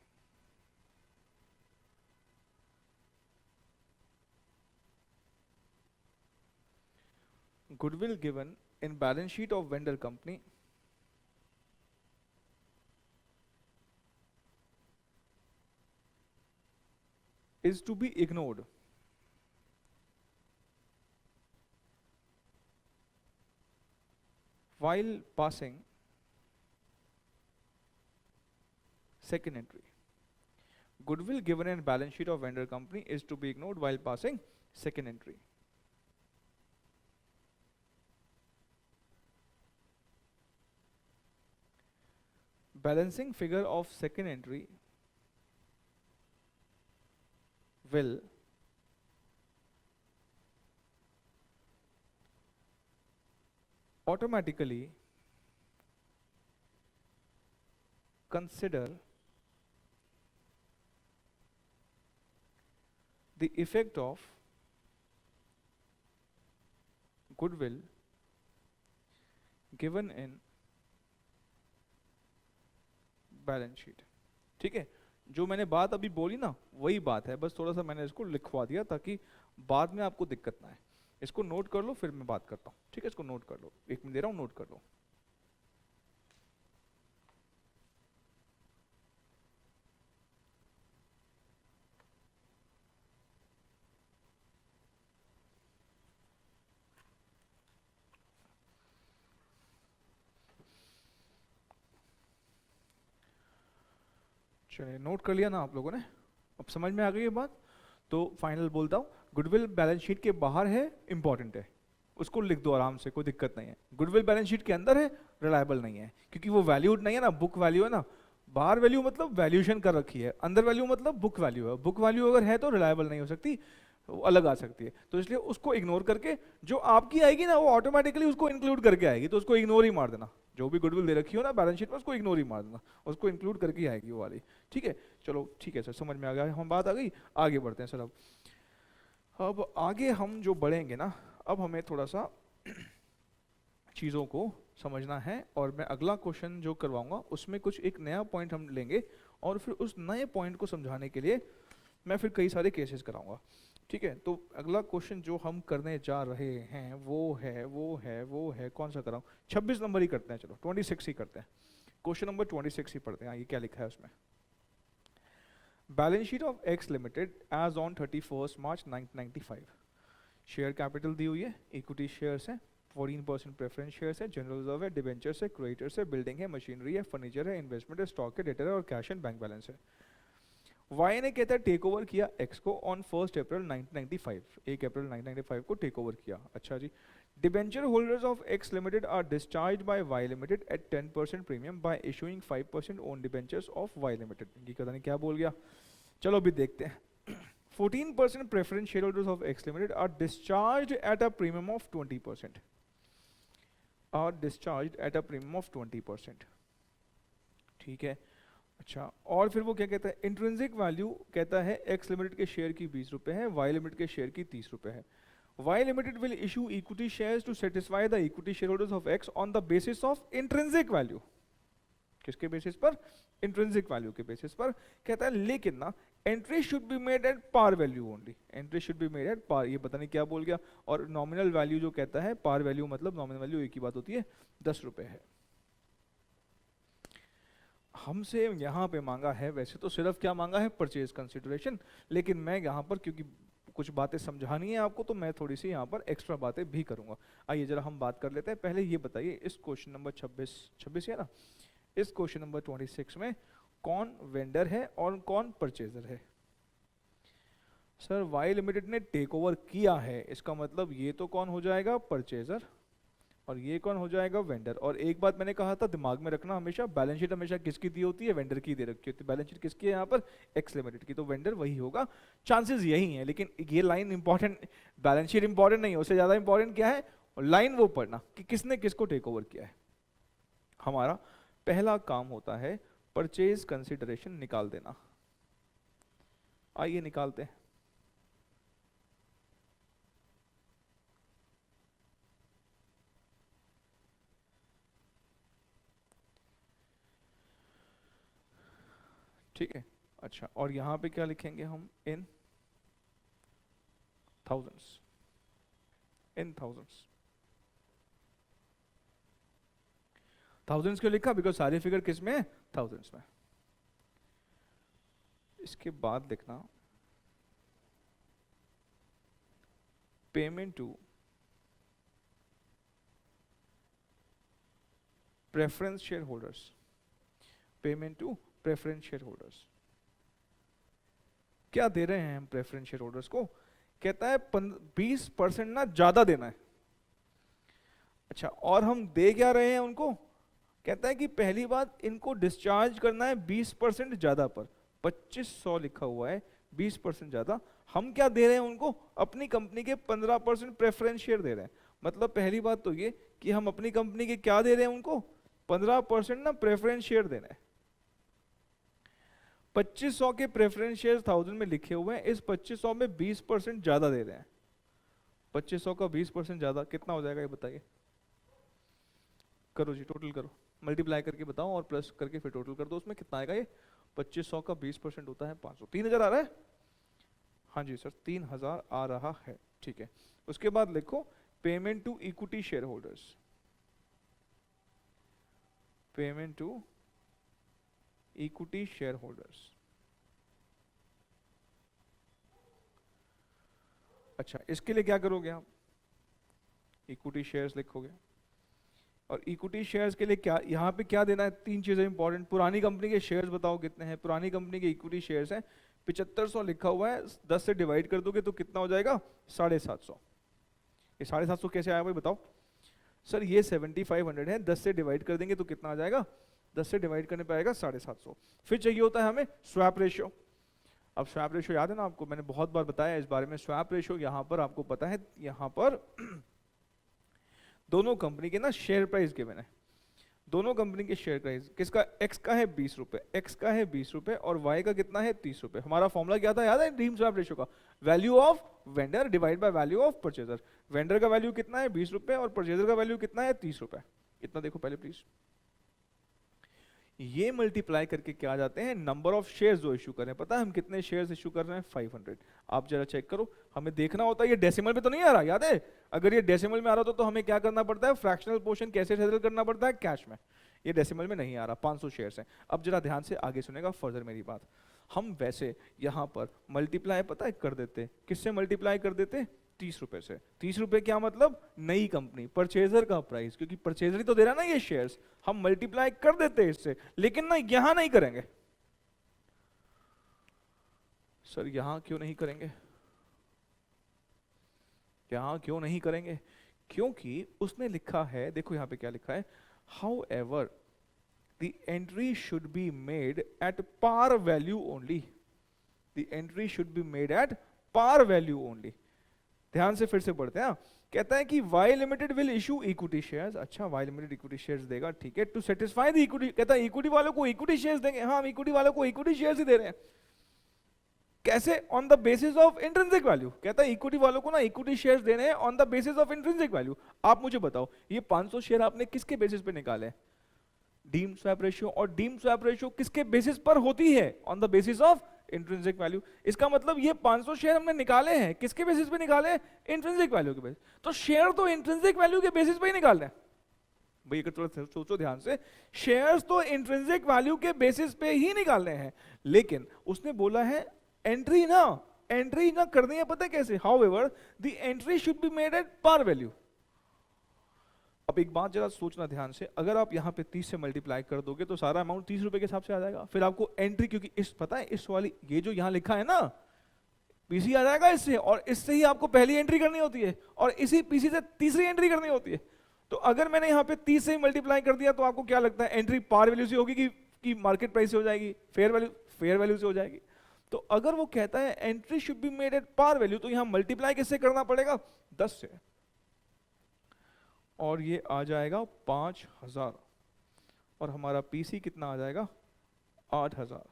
goodwill given in balance sheet of vendor company is to be ignored while passing second entry. Goodwill given in balance sheet of vendor company is to be ignored while passing second entry. Balancing figure of second entry will automatically consider the effect of goodwill given in balance sheet. ठीक है, जो मैंने बात अभी बोली ना वही बात है, बस थोड़ा सा मैंने इसको लिखवा दिया ताकि बाद में आपको दिक्कत ना आए. इसको नोट कर लो फिर मैं बात करता हूँ. ठीक है, इसको नोट कर लो, एक मिनट दे रहा हूँ, नोट कर लो. चलिए, नोट कर लिया ना आप लोगों ने, अब समझ में आ गई ये बात. तो फाइनल बोलता हूँ, गुडविल बैलेंस शीट के बाहर है, इंपॉर्टेंट है, उसको लिख दो आराम से, कोई दिक्कत नहीं है. गुडविल बैलेंस शीट के अंदर है, रिलायबल नहीं है, क्योंकि वो वैल्यूड नहीं है ना, बुक वैल्यू है ना. बाहर वैल्यू मतलब वैल्यूएशन कर रखी है, अंदर वैल्यू मतलब बुक वैल्यू है. बुक वैल्यू अगर है तो रिलायबल नहीं हो सकती, वो अलग आ सकती है. तो इसलिए उसको इग्नोर करके जो आपकी आएगी ना वो ऑटोमेटिकली उसको इंक्लूड करके आएगी, तो उसको इग्नोर ही मार देना. जो भी गुडविल दे रखी हो ना बैलेंस शीट में उसको इग्नोर ही मार देना, उसको इंक्लूड करके ही आएगी वो वाली. ठीक है, चलो ठीक है सर, समझ में आ गया, हम बात आ गई, आगे बढ़ते हैं सर. अब आगे हम जो बढ़ेंगे ना, अब हमें थोड़ा सा चीज़ों को समझना है, और मैं अगला क्वेश्चन जो करवाऊंगा उसमें कुछ एक नया पॉइंट हम लेंगे, और फिर उस नए पॉइंट को समझाने के लिए मैं फिर कई सारे केसेस कराऊंगा. ठीक है, तो अगला क्वेश्चन जो हम करने जा रहे हैं वो है कौन सा कराऊं? 26 नंबर ही करते हैं, चलो 26 ही करते हैं. क्वेश्चन नंबर 26 ही पढ़ते हैं. ये क्या लिखा है उसमें? Balance sheet of X limited as on 31 March 1995. Share capital दी हुई है, इक्विटी शेयर्स है, 14% प्रेफरेंस शेयर्स है, जनरल रिजर्व है, डिबेंचर्स है, क्रेडिटर्स है, बिल्डिंग है, मशीनरी है, फर्नीचर है, इन्वेस्टमेंट है, स्टॉक है, डेटर है, और कैश एंड बैंक बैलेंस है. वाई ने कहता है टेक ओवर किया एक्स को ऑन 1 अप्रैल 1995. 1 अप्रैल 1995 को टेक ओवर किया. अच्छा जी. Debenture holders of X limited are discharge by Y limited at 10% premium by issuing 5% own debentures of Y limited. ये पता नहीं क्या बोल गया, चलो अभी देखते हैं. 14% preference shareholders of X limited are discharge at a premium of 20%. Are discharge at a premium of 20%. ठीक है, अच्छा. और फिर वो क्या कहता है? इंट्रिंसिक वैल्यू कहता है एक्स लिमिटेड के शेयर की 20 रुपए है, वाई लिमिटेड के शेयर की 30 रुपए है. Y limited will issue equity shares to satisfy the equity shareholders of X on the basis of intrinsic value. किसके बेसिस पर? इंट्रिंसिक वैल्यू के बेसिस पर. कहता है लेकिन ना entry should be made at par value only, entry should be made at par, ये पता नहीं क्या बोल गया। और नॉमिनल वैल्यू जो कहता है, पार वैल्यू मतलब नॉमिनल वैल्यू एक ही बात होती है, 10 रुपए है। हमसे यहाँ पे मांगा है वैसे तो सिर्फ क्या मांगा है, परचेज कंसिडरेशन, लेकिन मैं यहाँ पर क्योंकि कुछ बातें समझानी है आपको तो मैं थोड़ी सी यहाँ पर एक्स्ट्रा बातें भी करूँगा। आइए जरा हम बात कर लेते हैं। पहले ये बताइए इस क्वेश्चन नंबर 26 है ना, इस क्वेश्चन नंबर 26 में कौन वेंडर है और कौन परचेजर है। सर वाई लिमिटेड ने टेक ओवर किया है, इसका मतलब ये तो कौन हो जाएगा, परचेजर, और ये कौन हो जाएगा, वेंडर। और एक बात मैंने कहा था दिमाग में रखना हमेशा, बैलेंस शीट हमेशा किसकी दी होती है, वेंडर की दे रखी होती है। बैलेंस शीट किसकी है यहाँ पर, एक्स लिमिटेड की, तो वेंडर वही होगा, चांसेस यही हैं। लेकिन ये line important, balance sheet important नहीं है, उससे ज्यादा इंपॉर्टेंट क्या है, लाइन वो पढ़ना कि किसने किसको टेक ओवर किया है। हमारा पहला काम होता है परचेज कंसिडरेशन निकाल देना। आइए निकालते हैं। ठीक है, अच्छा, और यहां पे क्या लिखेंगे हम, in thousands, in thousands. Thousands क्यों लिखा, बिकॉज सारी फिगर किस में है, थाउजेंड्स में। इसके बाद लिखना payment to preference shareholders, payment to preference shareholders. क्या दे रहे हैं हम प्रेफरेंस शेयर होल्डर्स को, कहता है 20% ना ज्यादा देना है। अच्छा, और हम दे क्या रहे हैं उनको, कहता है कि पहली बात इनको डिस्चार्ज करना है 20% ज्यादा पर, 2500 लिखा हुआ है, 20% ज्यादा। हम क्या दे रहे हैं उनको, अपनी कंपनी के 15% प्रेफरेंस शेयर दे रहे हैं। मतलब पहली बात तो ये कि हम अपनी कंपनी के क्या दे रहे हैं उनको, 15% ना प्रेफरेंस शेयर देना है। 2500 के प्रेफरेंस शेयर 1000 में लिखे हुए हैं, इस 2500 में 20% ज्यादा दे रहे हैं। 2500 का 20% ज्यादा कितना हो जाएगा ये बताइए, करो जी टोटल करो, मल्टीप्लाई करके बताओ और प्लस करके फिर टोटल कर दो, उसमें कितना आएगा ये, 2500 का 20% होता है 500, 3000 आ रहा है। हाँ जी सर 3000 आ रहा है, ठीक है। उसके बाद लिखो payment to equity shareholders, payment to equity shareholders. अच्छा, इसके लिए क्या करोगे आप, इक्विटी शेयर्स लिखोगे, और इक्विटी शेयर्स के लिए क्या यहाँ पे क्या देना है, 3 चीजें इंपॉर्टेंट। पुरानी कंपनी के शेयर्स बताओ कितने हैं, पुरानी कंपनी के इक्विटी शेयर्स हैं 7500 लिखा हुआ है, 10 से डिवाइड कर दोगे तो कितना हो जाएगा, 750। ये 750 कैसे आया भाई बताओ। सर ये 7500 है, 10 से डिवाइड कर देंगे तो कितना आ जाएगा, 10 से डिवाइड करने पे आएगा 750। फिर चाहिए होता है हमें स्वैप रेशियो। अब स्वैप रेशियो याद है ना आपको, मैंने बहुत बार बताया इस बारे में। स्वैप रेशियो यहाँ पर आपको पता है, यहाँ पर दोनों कंपनी के ना शेयर प्राइस गिवन है, दोनों कंपनी के शेयर प्राइस, किसका, एक्स का है 20 रुपए, एक्स का है 20 रुपए और वाई का कितना है 30 रुपए। हमारा फॉर्मूला क्या था याद है, ड्रीम स्वैप रेशियो का, value of vendor divide by value of purchaser. Vendor का वैल्यू कितना है 20 रुपए और परचेजर का वैल्यू कितना है 30 रुपए। इतना देखो पहले प्लीज, ये मल्टीप्लाई करके क्या आ जाते हैं, नंबर ऑफ शेयर्स जो इशू कर रहे हैं। पता है हम कितने शेयर्स इशू कर रहे हैं, 500। आप जरा चेक करो, हमें देखना होता है ये डेसिमल में तो नहीं आ रहा, याद है। अगर ये डेसिमल में आ रहा तो हमें क्या करना पड़ता है, फ्रैक्शनल पोर्शन कैसे सेटल करना पड़ता है, कैश में। ये डेसिमल में नहीं आ रहा, 500 शेयर्स हैं। अब जरा ध्यान से आगे सुनेगा फर्दर मेरी बात। हम वैसे यहाँ पर मल्टीप्लाई पता है कर देते, किससे मल्टीप्लाई कर देते, 30 रुपए से। 30 रुपए क्या मतलब, नई कंपनी, परचेजर का प्राइस, क्योंकि परचेजर ही तो दे रहा ना ये शेयर्स, हम मल्टीप्लाई कर देते इससे। लेकिन ना यहां नहीं करेंगे। सर यहां क्यों नहीं करेंगे, यहां क्यों नहीं करेंगे, क्योंकि उसने लिखा है, देखो यहां पे क्या लिखा है, however the entry should be made at par value only, the entry should be made at par value only. ध्यान से फिर से पढ़ते हैं, कहता है कि Y limited will issue equity shares. अच्छा, वाई लिमिटेड इक्विटी शेयर्स देगा, ठीक है, टू सेटिस्फाई द इक्विटी। कहता है इक्विटी वालों को इक्विटी शेयर्स देंगे, हाँ हम इक्विटी वालों को इक्विटी शेयर्स ही दे रहे हैं। कैसे, on the basis of intrinsic value. कहता है इक्विटी वालों को ना इक्विटी शेयर्स देने हैं on the basis of intrinsic value. आप मुझे बताओ ये 500 शेयर आपने किसके बेसिस पे निकाले, डीम्ड स्वैप रेशियो, और डीम्ड स्वैप रेशियो किसके बेसिस पर होती है, on the basis of intrinsic value. इसका मतलब ये 500 शेयर हमने निकाले हैं, किसके बेसिस पे निकाले हैं? इंट्रिंसिक वैल्यू के बेसिस। तो शेयर तो इंट्रिंसिक वैल्यू के बेसिस पे ही निकालना है भाई, अगर थोड़ा सोचो ध्यान से, शेयर्स तो इंट्रिंसिक वैल्यू के बेसिस पे ही निकालने हैं, लेकिन उसने बोला है एंट्री ना करनी है, पता है कैसे? However the entry should be made at par value. अब एक बात जरा सोचना ध्यान से, अगर आप यहाँ पे 30 से मल्टीप्लाई कर दोगे तो सारा अमाउंट 30 रुपए के हिसाब से आ जाएगा। फिर आपको एंट्री, क्योंकि इस पता है इस वाली ये जो यहाँ लिखा है ना, पीसी आ जाएगा इससे, और इससे ही आपको पहली एंट्री करनी होती है, और इसी पीसी से तीसरी एंट्री करनी होती है। तो अगर मैंने यहाँ पे 30 से ही मल्टीप्लाई कर दिया तो आपको क्या लगता है एंट्री पार वैल्यू से होगी कि मार्केट प्राइस से हो जाएगी, फेयर वैल्यू से हो जाएगी? तो अगर वो कहता है entry should be made at par value, तो यहाँ मल्टीप्लाई किससे करना पड़ेगा? 10 से, और ये आ जाएगा 5000, और हमारा पीसी कितना आ जाएगा? 8000।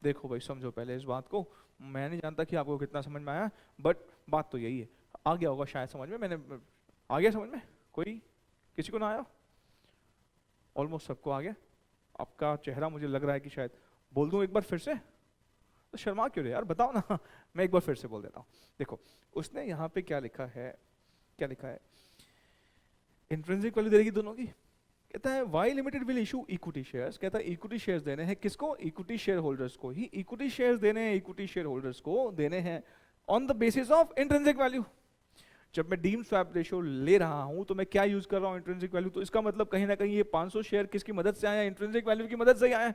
देखो भाई समझो पहले इस बात को, मैं नहीं जानता कि आपको कितना समझ में आया, बट बात तो यही है। आ गया होगा शायद समझ में, मैंने आ गया समझ में? कोई किसी को ना आया? ऑलमोस्ट सबको आ गया। आपका चेहरा मुझे लग रहा है कि शायद, बोल दूं एक बार फिर से? तो शर्मा क्यों रहे यार, बताओ ना। मैं एक बार फिर से बोल देता हूँ। देखो उसने यहाँ पे क्या लिखा है, इंट्रिंसिक वैल्यू देगी दोनों की। कहता है Y limited will issue equity shares, कहता है इक्विटी शेयर्स देने हैं किसको? इक्विटी शेयर होल्डर्स को ही इक्विटी शेयर्स देने हैं, इक्विटी शेयर होल्डर्स को देने हैं on the basis of intrinsic value. जब मैं डीम स्वैप रेशियो ले रहा हूं तो मैं क्या यूज कर रहा हूं? Intrinsic value. तो इसका मतलब कहीं ना कहीं ये 500 शेयर किसकी मदद से आया? इंट्रिंसिक वैल्यू की मदद से ही आया।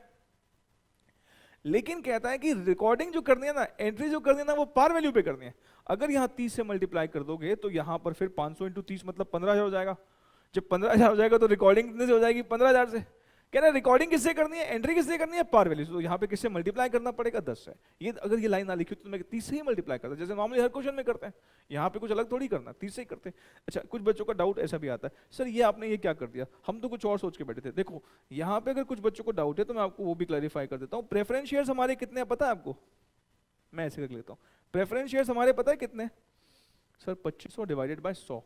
लेकिन कहता है कि रिकॉर्डिंग जो करनी है ना, एंट्री जो करनी है ना, वो पार वैल्यू पे करनी है। अगर यहाँ 30 से मल्टीप्लाई कर दोगे तो यहाँ पर फिर 500 इंटू 30 मतलब 15,000 हो जाएगा। जब 15,000 हो जाएगा तो रिकॉर्डिंग कितने से हो जाएगी? 15,000 से। कह रहा है रिकॉर्डिंग किससे करनी है? एंट्री किससे करनी है? पार वैल्यू से। तो यहाँ पे किससे मल्टीप्लाई करना पड़ेगा? 10 से। ये अगर ये लाइन ना लिखी तो मैं 30 से ही मल्टीप्लाई करता, जैसे नॉर्मली हर क्वेश्चन में करते हैं। यहाँ पे कुछ अलग थोड़ी करना, 30 से ही करते हैं। अच्छा, कुछ बच्चों का डाउट ऐसा भी आता है, सर ये आपने ये क्या कर दिया, हम तो कुछ और सोच के बैठे थे। देखो यहाँ पे अगर कुछ बच्चों को डाउट है तो मैं आपको वो भी क्लैरिफाई कर देता हूँ। प्रेफरेंस शेयर्स हमारे कितने हैं पता है आपको? मैं ऐसे कर लेता हूँ। प्रेफरेंस शेयर्स हमारे पता है कितने? Sir 2500 divided by 100,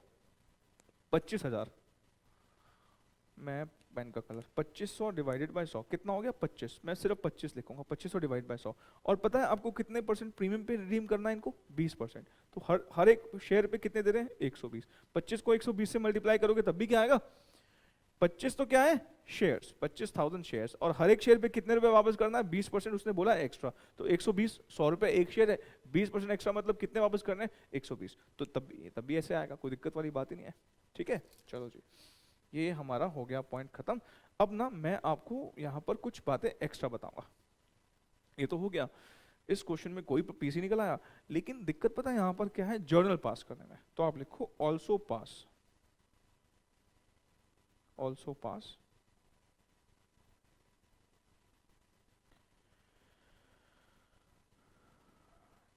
25,000। मैं पेन का कलर 2500 डिवाइडेड बाय 100 कितना हो गया? 25। मैं सिर्फ 25 लिखूंगा, 2500 डिवाइड बाय 100। और पता है आपको कितने परसेंट प्रीमियम पे रिडीम करना है इनको? 20%। तो हर एक शेयर पे कितने दे रहे हैं? 120। 25 को 120 से मल्टीप्लाई करोगे तब भी क्या आएगा? 25 तो क्या है? शेयर्स, 25,000 शेयर्स, और हर एक शेयर पे कितने रुपए वापस करना है? 20% उसने बोला है एक्स्ट्रा। तो 120, 100 रुपए एक शेयर है, 20% एक्स्ट्रा मतलब कितने वापस करने हैं? 120। तो तब भी ऐसे आएगा, कोई दिक्कत वाली बात ही नहीं है। ठीक है, चलो जी, ये हमारा हो गया पॉइंट खत्म। अब ना मैं आपको यहाँ पर कुछ बातें एक्स्ट्रा बताऊंगा। ये तो हो गया, इस क्वेश्चन में कोई पीसी निकल आया, लेकिन दिक्कत पता है यहाँ पर क्या है? जर्नल पास करने में। तो आप लिखो also pass, also pass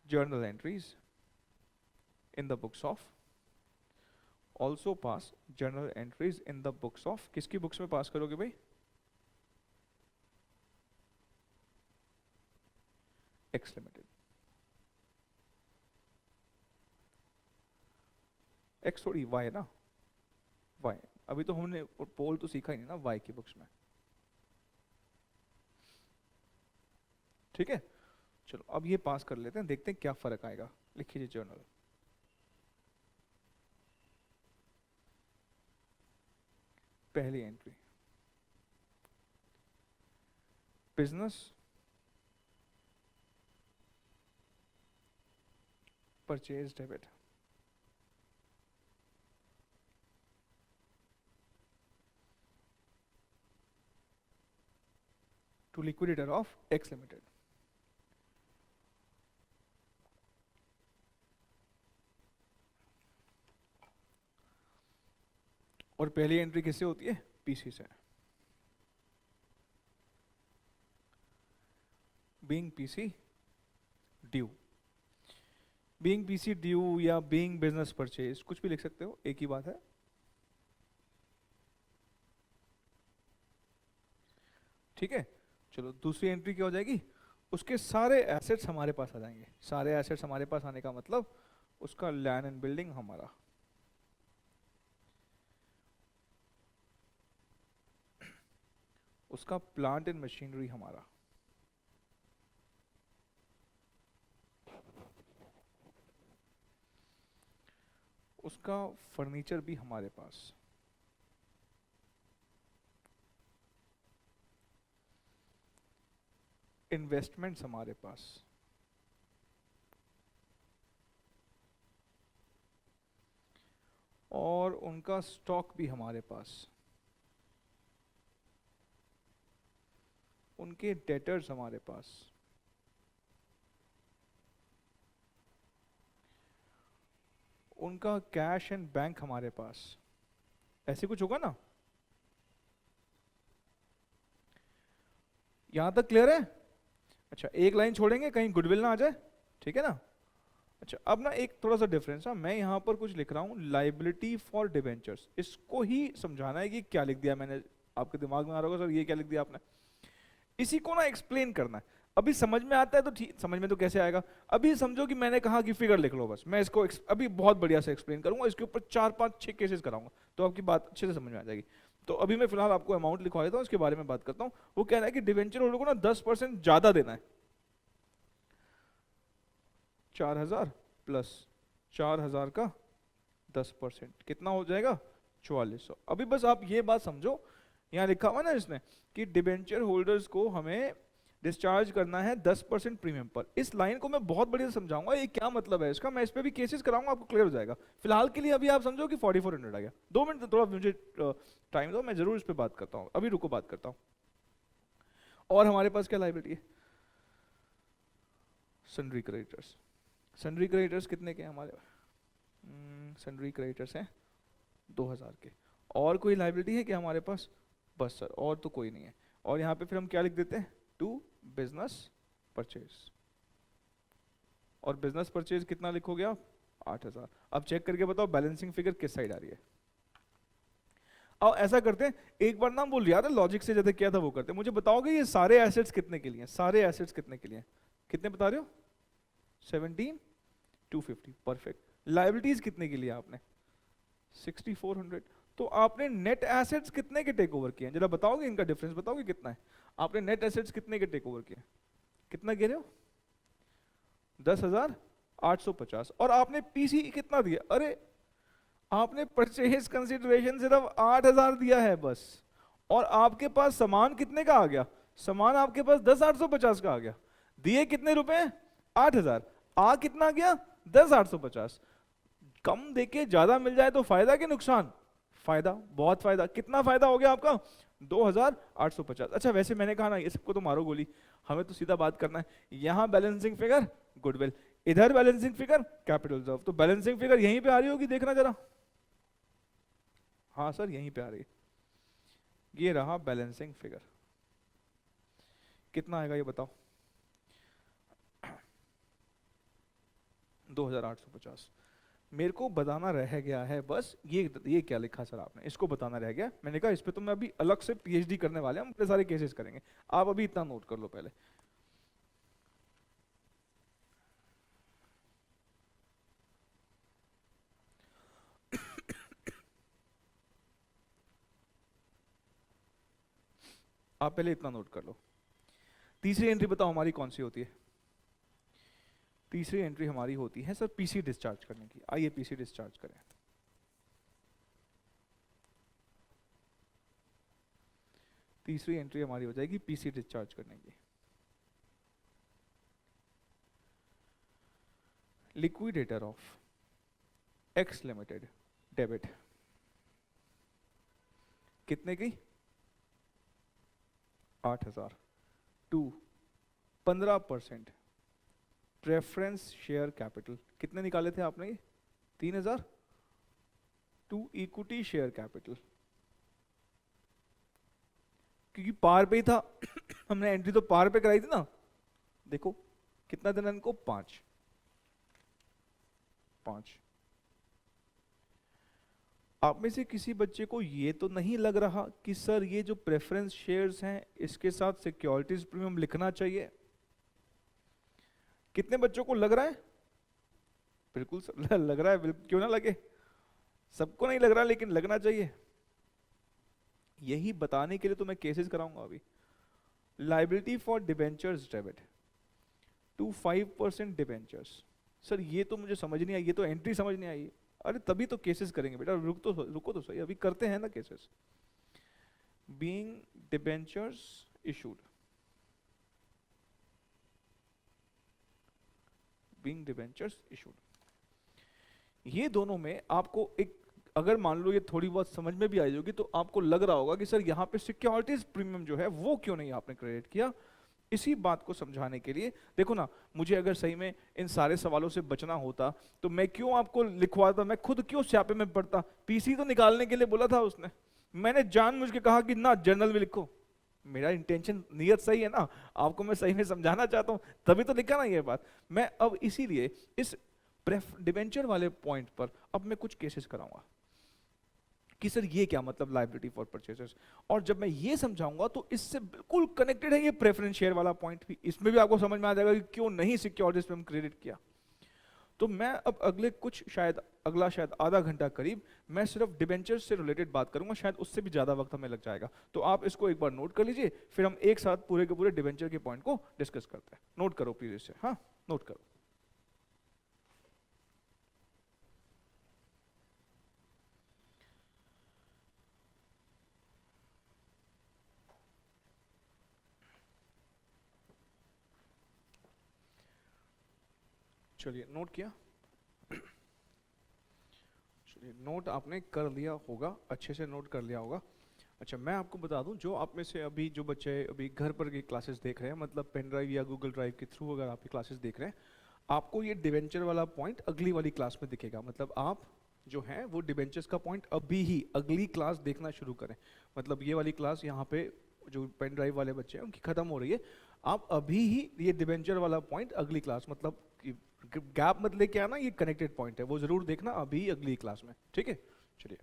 journal entries in the books of, also pass journal entries in the books of, किसकी बुक्स में पास करोगे भाई? X limited. एक्स थोड़ी वाई ना, वाई। अभी तो हमने पोल तो सीखा ही नहीं ना वाई की बुक्स में। ठीक है, चलो अब ये पास कर लेते हैं, देखते हैं क्या फर्क आएगा। लिखिए जर्नल, पहली entry business purchase debit, to liquidator of X limited. और पहली एंट्री किससे होती है? पीसी से। Being PC due, being PC due या बीइंग बिजनेस परचेज, कुछ भी लिख सकते हो, एक ही बात है। ठीक है, चलो दूसरी एंट्री क्या हो जाएगी? उसके सारे एसेट्स हमारे पास आ जाएंगे। सारे एसेट्स हमारे पास आने का मतलब उसका लैंड एंड बिल्डिंग हमारा, उसका प्लांट एंड मशीनरी हमारा, उसका फर्नीचर भी हमारे पास, इन्वेस्टमेंट्स हमारे पास, और उनका स्टॉक भी हमारे पास, उनके डेटर्स हमारे पास, उनका कैश एंड बैंक हमारे पास। ऐसे कुछ होगा ना? यहां तक क्लियर है? अच्छा, एक लाइन छोड़ेंगे कहीं गुडविल ना आ जाए, ठीक है ना? अच्छा, अब ना एक थोड़ा सा डिफरेंस है, मैं यहां पर कुछ लिख रहा हूं लाइबिलिटी फॉर डिबेंचर्स, इसको ही समझाना है कि क्या लिख दिया मैंने। आपके दिमाग में आ रहा होगा सर ये क्या लिख दिया आपने, इसी को ना एक्सप्लेन करना है। अभी समझ में आता है तो ठीक, समझ में तो कैसे आएगा? अभी समझो कि मैंने कहा कि फिगर लिख लो बस, मैं इसको अभी बहुत बढ़िया से एक्सप्लेन करूंगा, इसके ऊपर 4 5 6 केसेस कराऊंगा तो आपकी बात अच्छे से समझ में आ जाएगी। तो अभी मैं फिलहाल आपको अमाउंट लिखवा देता हूँ, इसके बारे में बात करता हूँ। वो कह रहा है कि डिवेंचर होल्डर को ना 10% ज्यादा देना है, 4000 प्लस 4000 का 10%, कितना हो जाएगा? 4400। अभी बस आप ये बात समझो, यहाँ लिखा हुआ ना इसने कि डिबेंचर होल्डर्स को हमें डिस्चार्ज करना है 10% प्रीमियम पर। इस लाइन को मैं बहुत बढ़िया से समझाऊंगा ये क्या मतलब है इसका, मैं इस पे भी केसेस कराऊंगा, आपको क्लियर हो जाएगा। फिलहाल के लिए अभी आप समझो कि 4400 आ गया। 2 मिनट थोड़ा मुझे टाइम दो, मैं जरूर इस पे बात करता हूँ, अभी रुको बात करता हूँ। और हमारे पास क्या लायबिलिटी है? Sundry creditors. सन्ड्री क्रेडिटर्स कितने के हैं हमारे? सन्ड्री क्रेडिटर्स हैं 2000 के। और कोई लायबिलिटी है क्या हमारे पास? बस सर, और तो कोई नहीं है। और यहाँ पे फिर हम क्या लिख देते हैं? To business purchase. और बिजनेस परचेज कितना लिखोगे आप? 8000। अब चेक करके बताओ बैलेंसिंग फिगर किस साइड आ रही है। अब ऐसा करते हैं, एक बार ना बोल याद है लॉजिक से जैसे किया था वो करते हैं। मुझे बताओगे ये सारे एसेट्स कितने के लिए? सारे एसेट्स कितने के लिए? कितने बता रहे हो? 17250, परफेक्ट। लायबिलिटीज कितने के लिए आपने? 6400। तो आपने नेट एसेट्स कितने के टेक ओवर किए हैं? जरा बताओगे, इनका डिफरेंस बताओगे कितना है? आपने नेट एसेट्स कितने के टेक ओवर किए? कितना कह रहे हो? 10,850। और आपने पीसी कितना दिया? अरे आपने परचेज कंसिडरेशन सिर्फ 8000 दिया है बस। और आपके पास सामान कितने का आ गया? सामान आपके पास 10,850 का आ गया। दिए कितने रुपए? 8000। आ कितना गया? 10,850। कम देके ज्यादा मिल जाए तो फायदा कि नुकसान? फायदा, बहुत फायदा। कितना फायदा हो गया आपका? 2,850। अच्छा वैसे मैंने कहा ना ये सबको तो मारो गोली, हमें तो सीधा बात करना है। यहां बैलेंसिंग फिगर गुडविल, इधर बैलेंसिंग फिगर कैपिटल रिजर्व। तो बैलेंसिंग फिगर यहीं पे आ रही होगी, देखना जरा। हाँ सर यहीं पे आ रही है। ये रहा बैलेंसिंग फिगर, कितना आएगा ये बताओ? 2,850। मेरे को बताना रह गया है बस ये क्या लिखा सर आपने, इसको बताना रह गया। मैंने कहा इस पे तो मैं अभी अलग से पीएचडी करने वाले हैं, हम बड़े सारे केसेस करेंगे। आप अभी इतना नोट कर लो पहले। आप पहले इतना नोट कर लो। तीसरी एंट्री बताओ हमारी कौन सी होती है? तीसरी एंट्री हमारी होती है सर पीसी डिस्चार्ज करने की। आइए पीसी डिस्चार्ज करें। तीसरी एंट्री हमारी हो जाएगी पीसी डिस्चार्ज करने की। Liquidator of X limited debit, कितने की? 8000 टू 15% प्रेफरेंस शेयर कैपिटल। कितने निकाले थे आपने? 3000 टू इक्विटी शेयर कैपिटल, क्योंकि पार पे ही था। हमने एंट्री तो पार पे कराई थी ना। देखो कितना देना इनको? 5। आप में से किसी बच्चे को ये तो नहीं लग रहा कि सर ये जो प्रेफरेंस शेयर्स हैं इसके साथ सिक्योरिटीज प्रीमियम लिखना चाहिए? कितने बच्चों को लग रहा है? बिल्कुल सर लग रहा है, क्यों ना लगे? सबको नहीं लग रहा लेकिन लगना चाहिए। यही बताने के लिए तो मैं केसेस कराऊंगा अभी। Liability for debentures debit to 5% debentures. Sir ये तो मुझे समझ नहीं आई, ये तो एंट्री समझ नहीं आई। अरे तभी तो केसेस करेंगे बेटा, रुको तो सही, अभी करते हैं ना cases. Being debentures issued, being debentures issued, ये दोनों में आपको एक, अगर मान लो ये थोड़ी बहुत समझ में भी आई होगी तो आपको लग रहा होगा कि सर यहाँ पे सिक्योरिटीज प्रीमियम जो है वो क्यों नहीं आपने क्रेडिट किया। इसी बात को समझाने के लिए देखो ना, मुझे अगर सही में इन सारे सवालों से बचना होता तो मैं क्यों आपको लिखवाता, मैं खुद क्यों स्यापे में पढ़ता। पीसी तो निकालने के लिए बोला था उसने, मैंने जानबूझ के कहा कि ना जर्नल में लिखो। मेरा इंटेंशन नियत सही है ना, आपको मैं सही में समझाना चाहता हूं, तभी तो लिखा ना ये बात। मैं अब इसीलिए इस डिबेंचर वाले पॉइंट पर अब मैं कुछ केसेस कराऊंगा कि सर ये क्या मतलब लायबिलिटी फॉर परचेसेस। और जब मैं ये समझाऊंगा तो इससे बिल्कुल कनेक्टेड है ये प्रेफरेंस शेयर वाला पॉइंट भी, इसमें भी आपको समझ में आ जाएगा कि क्यों नहीं सिक्योरिटीज पे हम क्रेडिट किया। तो मैं अब अगले कुछ शायद आधा घंटा करीब मैं सिर्फ डिबेंचर से रिलेटेड बात करूंगा, शायद उससे भी ज्यादा वक्त हमें लग जाएगा। तो आप इसको एक बार नोट कर लीजिए, फिर हम एक साथ पूरे के पूरे डिबेंचर के पॉइंट को डिस्कस करते हैं। नोट करो प्लीज इसे, हाँ नोट करो। चलिए नोट किया, चलिए नोट आपने कर लिया होगा, अच्छे से नोट कर लिया होगा। अच्छा मैं आपको बता दूं, जो आप में से अभी जो बच्चे अभी घर पर की क्लासेस देख रहे हैं, मतलब पेन ड्राइव या गूगल ड्राइव के थ्रू अगर आप ये क्लासेस देख रहे हैं, आपको ये डिबेंचर वाला पॉइंट अगली वाली क्लास में दिखेगा। मतलब आप जो है वो डिबेंचर्स का पॉइंट अभी ही अगली क्लास देखना शुरू करें। मतलब ये वाली क्लास यहाँ पे जो पेन ड्राइव वाले बच्चे हैं उनकी खत्म हो रही है, आप अभी ही ये डिबेंचर वाला पॉइंट अगली क्लास, मतलब गैप मत लेके आना, ये कनेक्टेड पॉइंट है, वो जरूर देखना अभी अगली क्लास में, ठीक है। चलिए